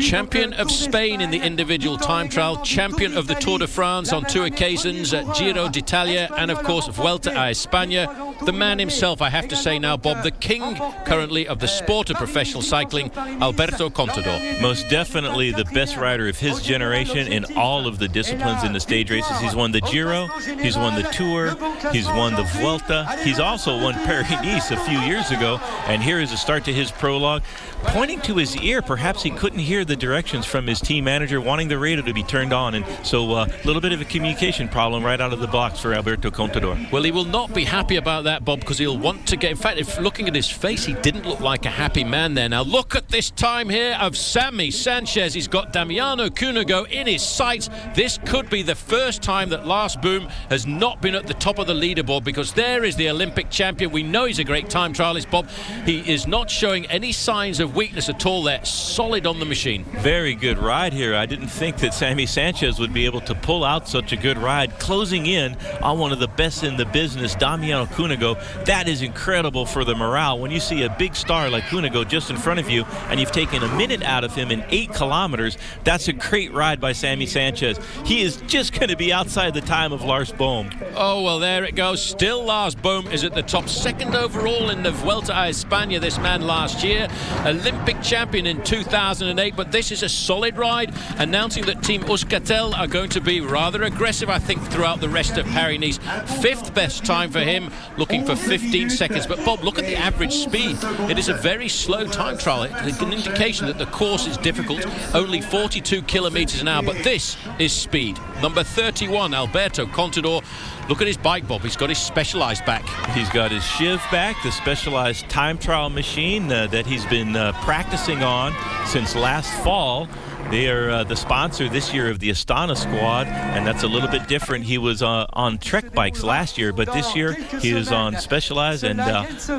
Champion of Spain in the individual time trial, champion of the Tour de France on 2 occasions, Giro d'Italia, and of course Vuelta a España. the man himself, I have to say now, Bob, the king currently of the sport of professional cycling, Alberto Contador. Most definitely the best rider of his generation in all of the disciplines in the stage races. He's won the Giro, he's won the Tour, he's won the Vuelta, he's also won Paris-Nice a few years ago, and here is a start to his prologue. Pointing to his ear, perhaps he couldn't hear the directions from his team manager, wanting the radio to be turned on, and so a little bit of a communication problem right out of the box for Alberto Contador. Well, he will not be happy about that, Bob, because he'll want to get... In fact, if looking at his face, he didn't look like a happy man there. Now, look at this time here of Sammy Sanchez. He's got Damiano Cunego in his sights. This could be the first time that Lars Boom has not been at the top of the leaderboard, because there is the Olympic champion. We know he's a great time trialist, Bob. He is not showing any signs of weakness at all there. Solid on the machine. Very good ride here. I didn't think that Sammy Sanchez would be able to pull out such a good ride, closing in on one of the best in the business, Damiano Cunego. That is incredible for the morale. When you see a big star like Cunego just in front of you and you've taken a minute out of him in 8 kilometers, that's a great ride by Sammy Sanchez. He is just going to be outside the time of Lars Boom. Oh, well, there it goes. Still Lars Boom is at the top. Second overall in the Vuelta a España, this man last year. Olympic champion in 2008, but this is a solid ride, announcing that Team Euskaltel are going to be rather aggressive, I think, throughout the rest of Paris-Nice. 5th best time for him, looking for 15 seconds. But Bob, look at the average speed. It is a very slow time trial. It's an indication that the course is difficult, only 42 kilometers an hour, but this is speed. Number 31, Alberto Contador. Look at his bike, Bob. He's got his Specialized back. He's got his Shiv back, the Specialized time trial machine that he's been practicing on since last fall. They are the sponsor this year of the Astana squad, and that's a little bit different. He was on Trek bikes last year, but this year he is on Specialized, and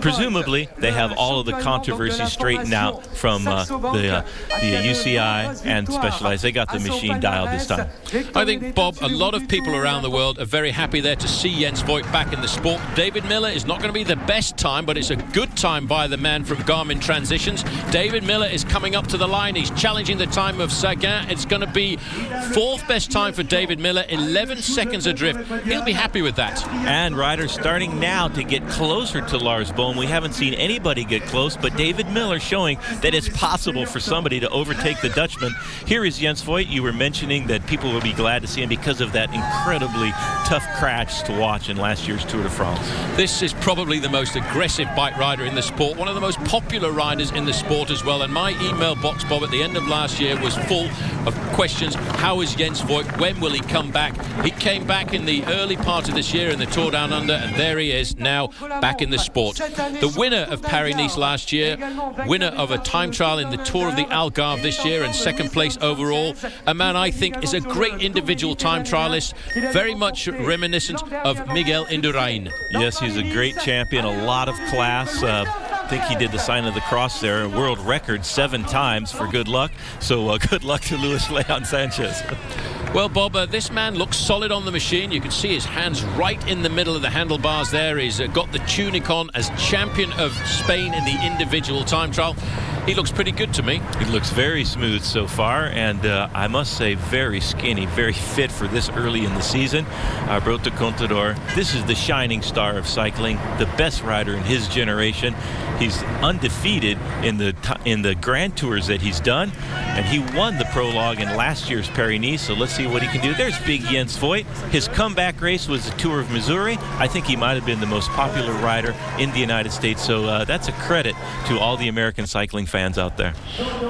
presumably they have all of the controversies straightened out from the UCI and Specialized. They got the machine dialed this time. I think, Bob, a lot of people around the world are very happy there to see Jens Voigt back in the sport. David Miller is not going to be the best time, but it's a good time by the man from Garmin Transitions. David Miller is coming up to the line. He's challenging the time of Sagan. It's going to be 4th best time for David Miller, 11 seconds adrift. He'll be happy with that. And riders starting now to get closer to Lars Bohm. We haven't seen anybody get close, but David Miller showing that it's possible for somebody to overtake the Dutchman. Here is Jens Voigt. You were mentioning that people will be glad to see him because of that incredibly tough crash to watch in last year's Tour de France. This is probably the most aggressive bike rider in the sport, one of the most popular riders in the sport as well. And my email box, Bob, at the end of last year was full of questions. How is Jens Voigt? When will he come back? He came back in the early part of this year in the Tour Down Under, and there he is now back in the sport. The winner of Paris-Nice last year, winner of a time trial in the Tour of the Algarve this year, and 2nd place overall. A man I think is a great individual time trialist, very much reminiscent of Miguel Indurain. Yes, he's a great champion, a lot of class. I think he did the sign of the cross there, a world record 7 times for good luck. So good luck to Luis Leon Sanchez. Well, Bob, this man looks solid on the machine. You can see his hands right in the middle of the handlebars there. He's got the tunic on as champion of Spain in the individual time trial. He looks pretty good to me. He looks very smooth so far, and I must say very skinny, very fit for this early in the season. Alberto Contador, this is the shining star of cycling, the best rider in his generation. He's undefeated in the Grand Tours that he's done, and he won the prologue in last year's Paris-Nice, so let's see what he can do. There's big Jens Voigt. His comeback race was the Tour of Missouri. I think he might have been the most popular rider in the United States, so that's a credit to all the American cycling fans out there.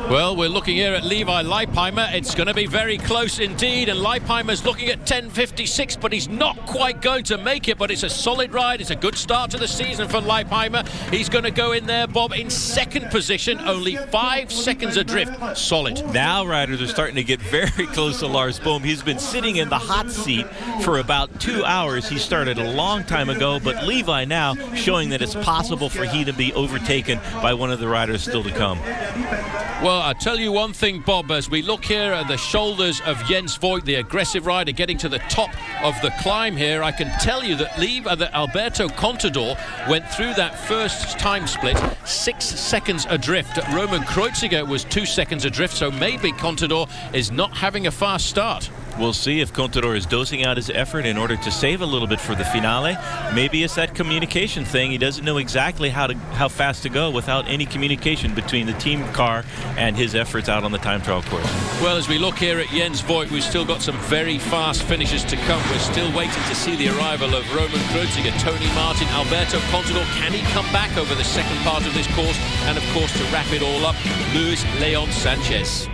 Well, we're looking here at Levi Leipheimer. It's going to be very close indeed, and Leipheimer's looking at 10:56, but he's not quite going to make it, but it's a solid ride. It's a good start to the season for Leipheimer. He's going to go in there, Bob, in 2nd position, only 5 seconds adrift. Solid. Now riders are starting to get very close to Lars Bohm. He's been sitting in the hot seat for about 2 hours. He started a long time ago, but Levi now showing that it's possible for he to be overtaken by one of the riders still to come. Well, I'll tell you one thing, Bob, as we look here at the shoulders of Jens Voigt, the aggressive rider getting to the top of the climb here, I can tell you that Alberto Contador went through that first time split 6 seconds adrift. Roman Kreuziger was 2 seconds adrift, so maybe Contador is not having a fast start. We'll see if Contador is dosing out his effort in order to save a little bit for the finale. Maybe it's that communication thing. He doesn't know exactly how fast to go without any communication between the team car and his efforts out on the time trial course. Well, as we look here at Jens Voigt, we've still got some very fast finishes to come. We're still waiting to see the arrival of Roman Kreuziger, Tony Martin, Alberto Contador. Can he come back over the second part of this course? And of course, to wrap it all up, Luis Leon Sanchez.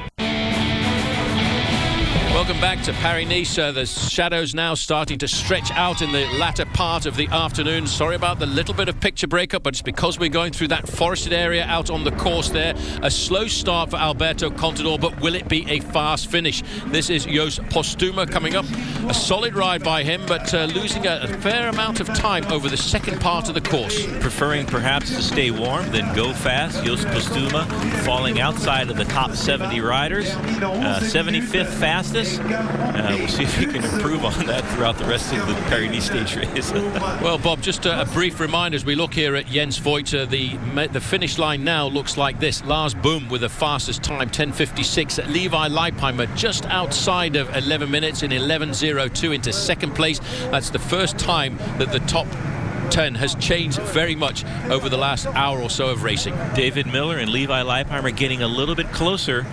Welcome back to Paris-Nice. The shadows now starting to stretch out in the latter part of the afternoon. Sorry about the little bit of picture breakup, but it's because we're going through that forested area out on the course there. A slow start for Alberto Contador, but will it be a fast finish? This is Jos Postuma coming up. A solid ride by him, but losing a fair amount of time over the second part of the course. Preferring perhaps to stay warm than go fast. Jos Postuma falling outside of the top 70 riders. 75th fastest. We'll see if he can improve on that throughout the rest of the Paris-Nice stage race. Well, Bob, just a brief reminder as we look here at Jens Voigt. The finish line now looks like this. Lars Boom with the fastest time, 10:56. Levi Leipheimer just outside of 11 minutes in 11:02 into second place. That's the first time that the top 10 has changed very much over the last hour or so of racing. David Miller and Levi Leipheimer getting a little bit closer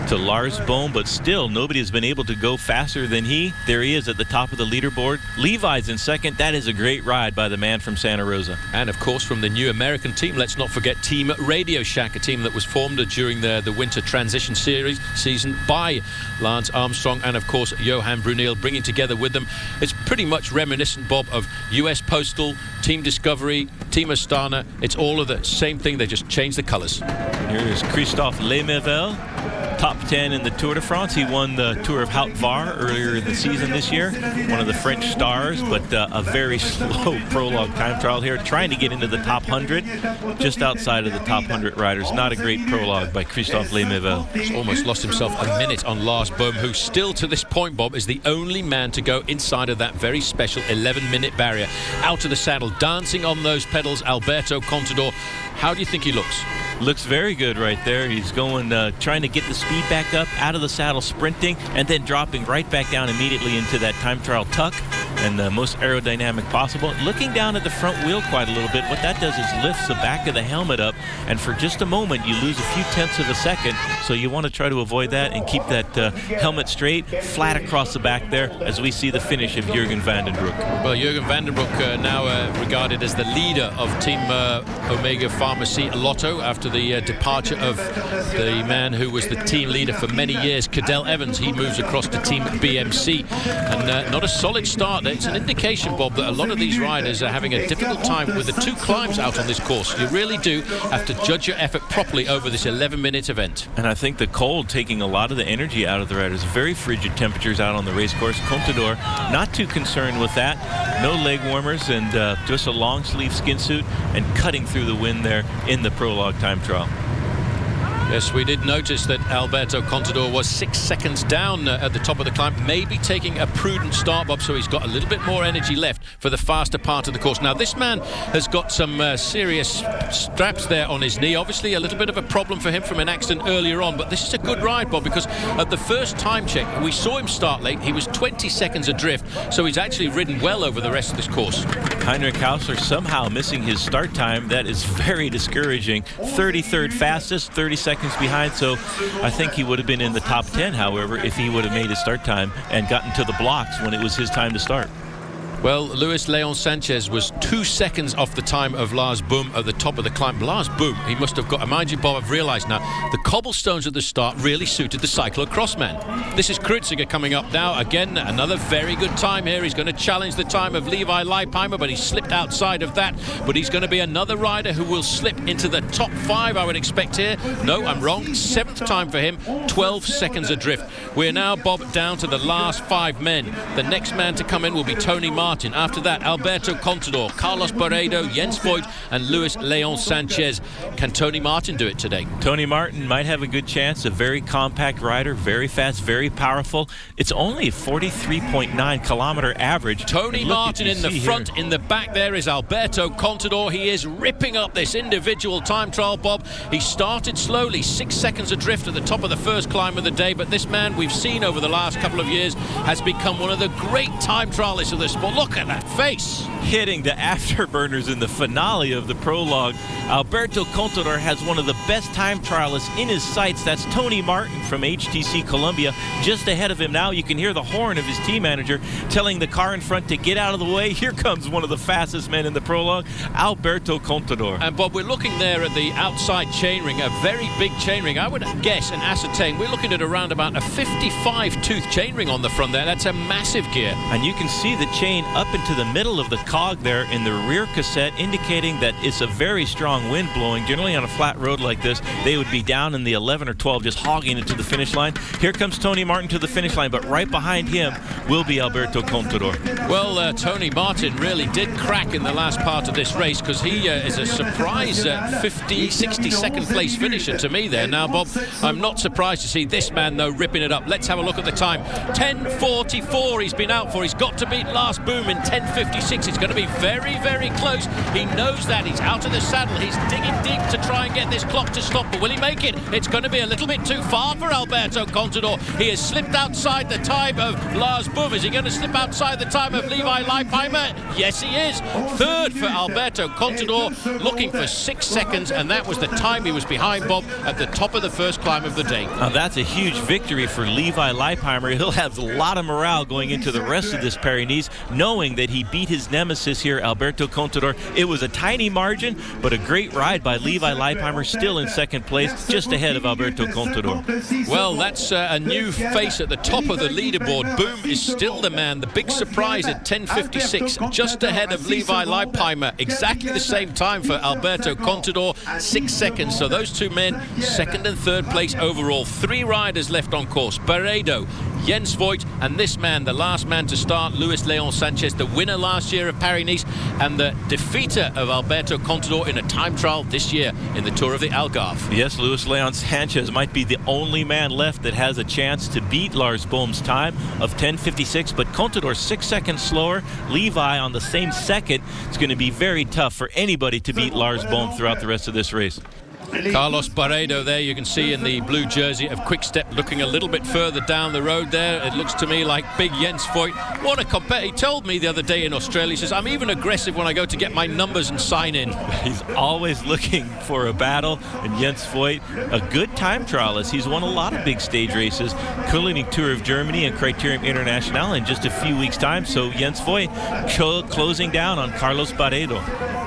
to Lars Bohm, but still nobody has been able to go faster than he. There he is at the top of the leaderboard. Levi's in second. That is a great ride by the man from Santa Rosa. And of course from the new American team, let's not forget Team Radio Shack, a team that was formed during the winter transition season by Lance Armstrong and of course Johan Brunel, bringing together with them. It's pretty much reminiscent, Bob, of US Postal, Team Discovery, Team Astana. It's all of the same thing, they just changed the colours. Here is Christophe Lemevel, top 10 in the Tour de France. He won the Tour of Haute-Var earlier in the season this year. One of the French stars, but a very slow prologue time trial here, trying to get into the top 100, just outside of the top 100 riders. Not a great prologue by Christophe Lemevel. He's almost lost himself a minute on Lars Bohm, who still to this point, Bob, is the only man to go inside of that very special 11-minute barrier. Out of the saddle, dancing on those pedals, Alberto Contador. How do you think he looks? Looks very good right there. He's going, trying to get the speed back up, out of the saddle, sprinting, and then dropping right back down immediately into that time trial tuck, and the most aerodynamic possible. Looking down at the front wheel quite a little bit. What that does is lifts the back of the helmet up, and for just a moment you lose a few tenths of a second, so you want to try to avoid that and keep that helmet straight, flat across the back there, as we see the finish of Jürgen van den Broek. Well, Jürgen van den Broek now regarded as the leader of Team Omega Pharmacy Lotto after the departure of the man who was the team leader for many years, Cadel Evans. He moves across to Team BMC, and not a solid start. It's an indication, Bob, that a lot of these riders are having a difficult time with the two climbs out on this course. You really do have to judge your effort properly over this 11-minute event. And I think the cold taking a lot of the energy out of the riders. Very frigid temperatures out on the race course. Contador not too concerned with that. No leg warmers and just a long sleeve skin suit and cutting through the wind there in the prologue time trial. Yes, we did notice that Alberto Contador was 6 seconds down at the top of the climb, maybe taking a prudent start, Bob, so he's got a little bit more energy left for the faster part of the course. Now, this man has got some serious straps there on his knee. Obviously, a little bit of a problem for him from an accident earlier on, but this is a good ride, Bob, because at the first time check, we saw him start late. He was 20 seconds adrift, so he's actually ridden well over the rest of this course. Heinrich Hausler somehow missing his start time. That is very discouraging. 33rd fastest, 30 seconds behind, so I think he would have been in the top 10, however, if he would have made his start time and gotten to the blocks when it was his time to start. Well, Luis Leon Sanchez was 2 seconds off the time of Lars Boom at the top of the climb. Lars Boom, he must have got, mind you, Bob, I've realised now, the cobblestones at the start really suited the cyclocross man. This is Kreuziger coming up now. Again, another very good time here. He's going to challenge the time of Levi Leipheimer, but he slipped outside of that. But he's going to be another rider who will slip into the top 5, I would expect here. No, I'm wrong. 7th time for him, 12 seconds adrift. We're now, Bob, down to the last 5 men. The next man to come in will be Tony Martin. Martin. After that, Alberto Contador, Carlos Barredo, Jens Voigt, and Luis Leon Sanchez. Can Tony Martin do it today? Tony Martin might have a good chance. A very compact rider, very fast, very powerful. It's only a 43.9 kilometer average. Tony Martin in the front. In the back there is Alberto Contador. He is ripping up this individual time trial, Bob. He started slowly, 6 seconds adrift at the top of the first climb of the day, but this man we've seen over the last couple of years has become one of the great time trialists of the sport. Look at that face. Hitting the afterburners in the finale of the prologue. Alberto Contador has one of the best time trialists in his sights. That's Tony Martin from HTC Columbia. Just ahead of him now, you can hear the horn of his team manager telling the car in front to get out of the way. Here comes one of the fastest men in the prologue, Alberto Contador. And Bob, we're looking there at the outside chainring, a very big chainring. I would guess and ascertain we're looking at around about a 55-tooth chainring on the front there. That's a massive gear. And you can see the chain up into the middle of the cog there in the rear cassette, indicating that it's a very strong wind blowing. Generally on a flat road like this, they would be down in the 11 or 12, just hogging it to the finish line. Here comes Tony Martin to the finish line, but right behind him will be Alberto Contador. Well, Tony Martin really did crack in the last part of this race, because he is a surprise 62nd place finisher to me there. Now, Bob, I'm not surprised to see this man, though, ripping it up. Let's have a look at the time. 10:44 he's been out for. He's got to beat Lars Boom in 10:56. It's going to be very, very close. He knows that. He's out of the saddle. He's digging deep to try and get this clock to stop, but will he make it? It's going to be a little bit too far for Alberto Contador. He has slipped outside the time of Lars Boom. Is he going to slip outside the time of Levi Leipheimer? Yes, he is. Third for Alberto Contador, looking for 6 seconds, and that was the time he was behind, Bob, at the top of the first climb of the day. Now that's a huge victory for Levi Leipheimer. He'll have a lot of morale going into the rest of this Paris-Nice, knowing that he beat his nemesis here, Alberto Contador. It was a tiny margin, but a great ride by Levi Leipheimer, still in second place, just ahead of Alberto Contador. Well, that's a new face at the top of the leaderboard. Boom is still the man. The big surprise at 10:56, just ahead of Levi Leipheimer. Exactly the same time for Alberto Contador, 6 seconds. So those two men, second and third place overall. 3 riders left on course. Barredo, Jens Voigt, and this man, the last man to start, Luis Leon Sanchez, the winner last year of Paris-Nice and the defeater of Alberto Contador in a time trial this year in the Tour of the Algarve. Yes, Luis Leon Sanchez might be the only man left that has a chance to beat Lars Boom's time of 10:56, but Contador 6 seconds slower. Levi on the same second. It's going to be very tough for anybody to beat Lars Boom throughout the rest of this race. Carlos Barredo there, you can see in the blue jersey of Quick Step, looking a little bit further down the road there. It looks to me like big Jens Voigt. What a competitor. He told me the other day in Australia, he says, I'm even aggressive when I go to get my numbers and sign in. He's always looking for a battle, and Jens Voigt, a good time trialist. He's won a lot of big stage races, including Tour of Germany and Criterium International in just a few weeks' time. So Jens Voigt closing down on Carlos Barredo.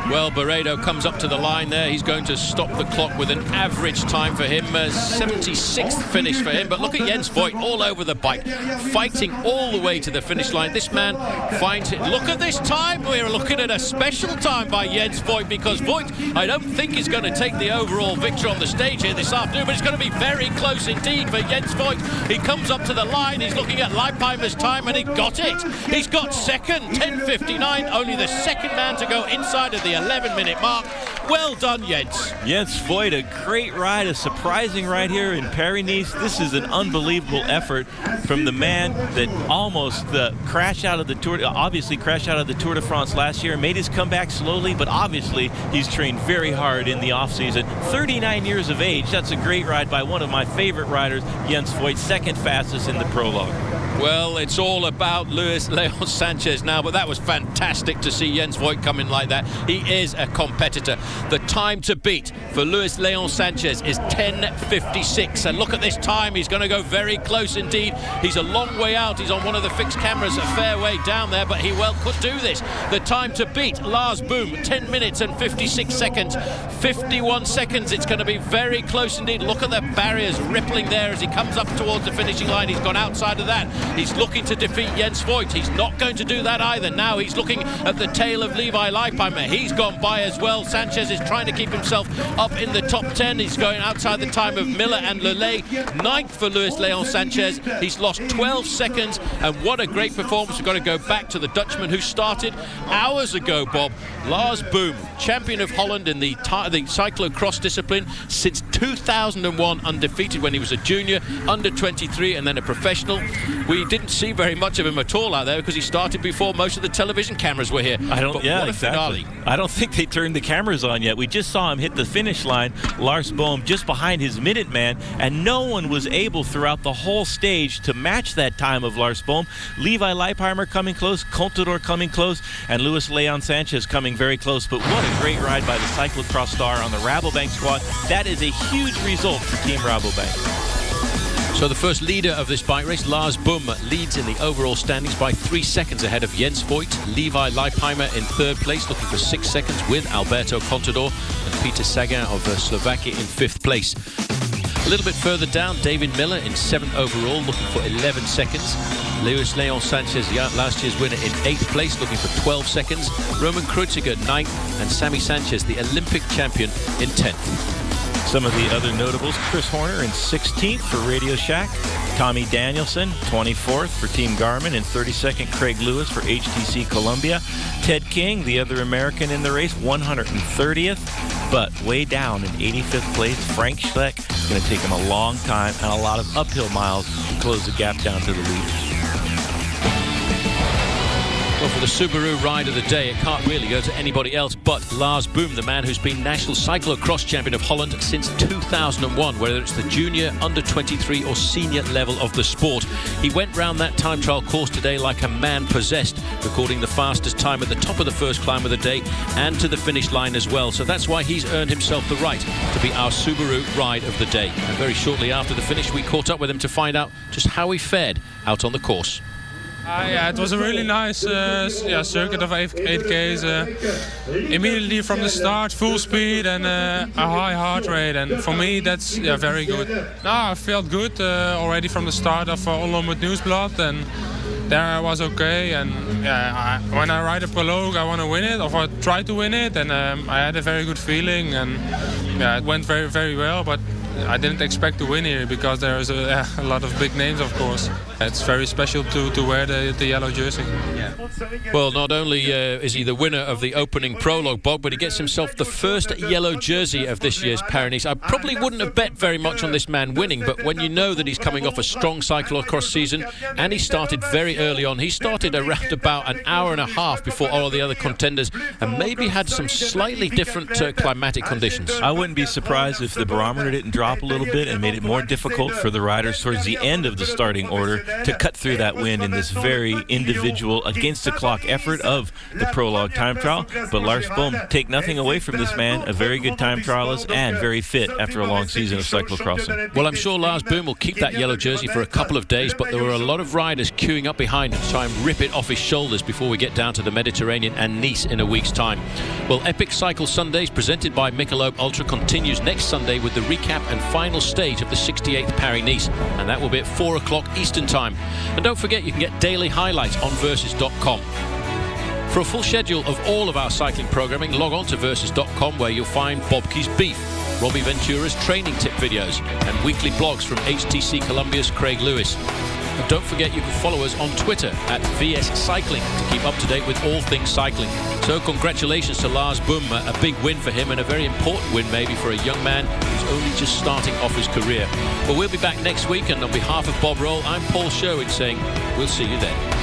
Well, Barredo comes up to the line there. He's going to stop the clock with an average time for him, 76th finish for him. But look at Jens Voigt all over the bike, fighting all the way to the finish line. This man finds it. Look at this time. We're looking at a special time by Jens Voigt, because Voigt, I don't think, is going to take the overall victory on the stage here this afternoon, but it's going to be very close indeed for Jens Voigt. He comes up to the line. He's looking at Leipheimer's time, and he got it. He's got second, 10:59, only the second man to go inside of the 11-minute mark. Well done, Jens. Jens Voigt, a great ride, a surprising ride here in Paris-Nice. This is an unbelievable effort from the man that almost crashed out of the Tour, obviously crashed out of the Tour de France last year, made his comeback slowly, but obviously he's trained very hard in the off-season. 39 years of age. That's a great ride by one of my favorite riders, Jens Voigt, second fastest in the prologue. Well, it's all about Luis Leon Sanchez now, but that was fantastic to see Jens Voigt come in like that. He is a competitor. The time to beat for Luis Leon Sanchez is 10:56, and look at this time. He's going to go very close indeed. He's a long way out. He's on one of the fixed cameras a fair way down there, but he well could do this. The time to beat Lars Boom, 10 minutes and 56 seconds, 51 seconds. It's going to be very close indeed. Look at the barriers rippling there as he comes up towards the finishing line. He's gone outside of that. He's looking to defeat Jens Voigt. He's not going to do that either. Now he's looking at the tail of Levi Leipheimer. He's He's gone by as well. Sanchez is trying to keep himself up in the top 10. He's going outside the time of Miller and Lelay. 9th for Luis Leon Sanchez. He's lost 12 seconds, and what a great performance. We've got to go back to the Dutchman who started hours ago, Bob. Lars Boom, champion of Holland in the cyclocross discipline since 2001, undefeated when he was a junior, under 23 and then a professional. We didn't see very much of him at all out there because he started before most of the television cameras were here. What a finale. I don't think they turned the cameras on yet. We just saw him hit the finish line, Lars Boom, just behind his Minuteman, and no one was able throughout the whole stage to match that time of Lars Boom. Levi Leipheimer coming close, Contador coming close, and Luis Leon Sanchez coming very close. But what a great ride by the cyclocross star on the Rabobank squad. That is a huge result for Team Rabobank. So the first leader of this bike race, Lars Boom, leads in the overall standings by 3 seconds ahead of Jens Voigt. Levi Leipheimer in 3rd place, looking for 6 seconds with Alberto Contador, and Peter Sagan of Slovakia in 5th place. A little bit further down, David Miller in 7th overall, looking for 11 seconds. Luis Leon Sanchez, last year's winner, in 8th place, looking for 12 seconds. Roman Kreuziger, 9th, and Sammy Sanchez, the Olympic champion, in 10th. Some of the other notables: Chris Horner in 16th for Radio Shack, Tommy Danielson 24th for Team Garmin, and 32nd Craig Lewis for HTC Columbia. Ted King, the other American in the race, 130th, but way down in 85th place. Frank Schleck. It's going to take him a long time and a lot of uphill miles to close the gap down to the lead. Well, for the Subaru ride of the day, it can't really go to anybody else but Lars Boom, the man who's been national cyclocross champion of Holland since 2001, whether it's the junior, under 23 or senior level of the sport. He went round that time trial course today like a man possessed, recording the fastest time at the top of the first climb of the day and to the finish line as well. So that's why he's earned himself the right to be our Subaru ride of the day. And very shortly after the finish, we caught up with him to find out just how he fared out on the course. Yeah, it was a really nice circuit of 8Ks. Immediately from the start, full speed and a high heart rate. And for me, that's very good. No, I felt good already from the start of Onloop Nieuwsblad. And there I was okay. And when I ride a prologue, I want to win it, or I try to win it. And I had a very good feeling. And it went very, very well. But I didn't expect to win here because there's a lot of big names, of course. It's very special to wear the yellow jersey. Well, not only is he the winner of the opening prologue, Bob, but he gets himself the first yellow jersey of this year's Paris-Nice. I probably wouldn't have bet very much on this man winning, but when you know that he's coming off a strong cyclocross season and he started very early on, he started around about an hour and a half before all of the other contenders and maybe had some slightly different climatic conditions. I wouldn't be surprised if the barometer didn't drop a little bit and made it more difficult for the riders towards the end of the starting order to cut through that wind in this very individual, against-the-clock effort of the prologue time trial. But Lars Boom, take nothing away from this man, a very good time trialist and very fit after a long season of cyclocrossing. Well, I'm sure Lars Boom will keep that yellow jersey for a couple of days, but there were a lot of riders queuing up behind him to try and rip it off his shoulders before we get down to the Mediterranean and Nice in a week's time. Well, Epic Cycle Sundays, presented by Michelob Ultra, continues next Sunday with the recap and final stage of the 68th Paris-Nice, and that will be at 4 o'clock Eastern Time. And don't forget, you can get daily highlights on Versus.com. For a full schedule of all of our cycling programming, log on to Versus.com, where you'll find Bobke's Beef, Robbie Ventura's training tip videos, and weekly blogs from HTC Columbia's Craig Lewis. And don't forget, you can follow us on Twitter at VS Cycling to keep up to date with all things cycling. So congratulations to Lars Boom, a big win for him and a very important win maybe for a young man who's only just starting off his career. But we'll be back next week, and on behalf of Bob Roll, I'm Paul Sherwood saying we'll see you then.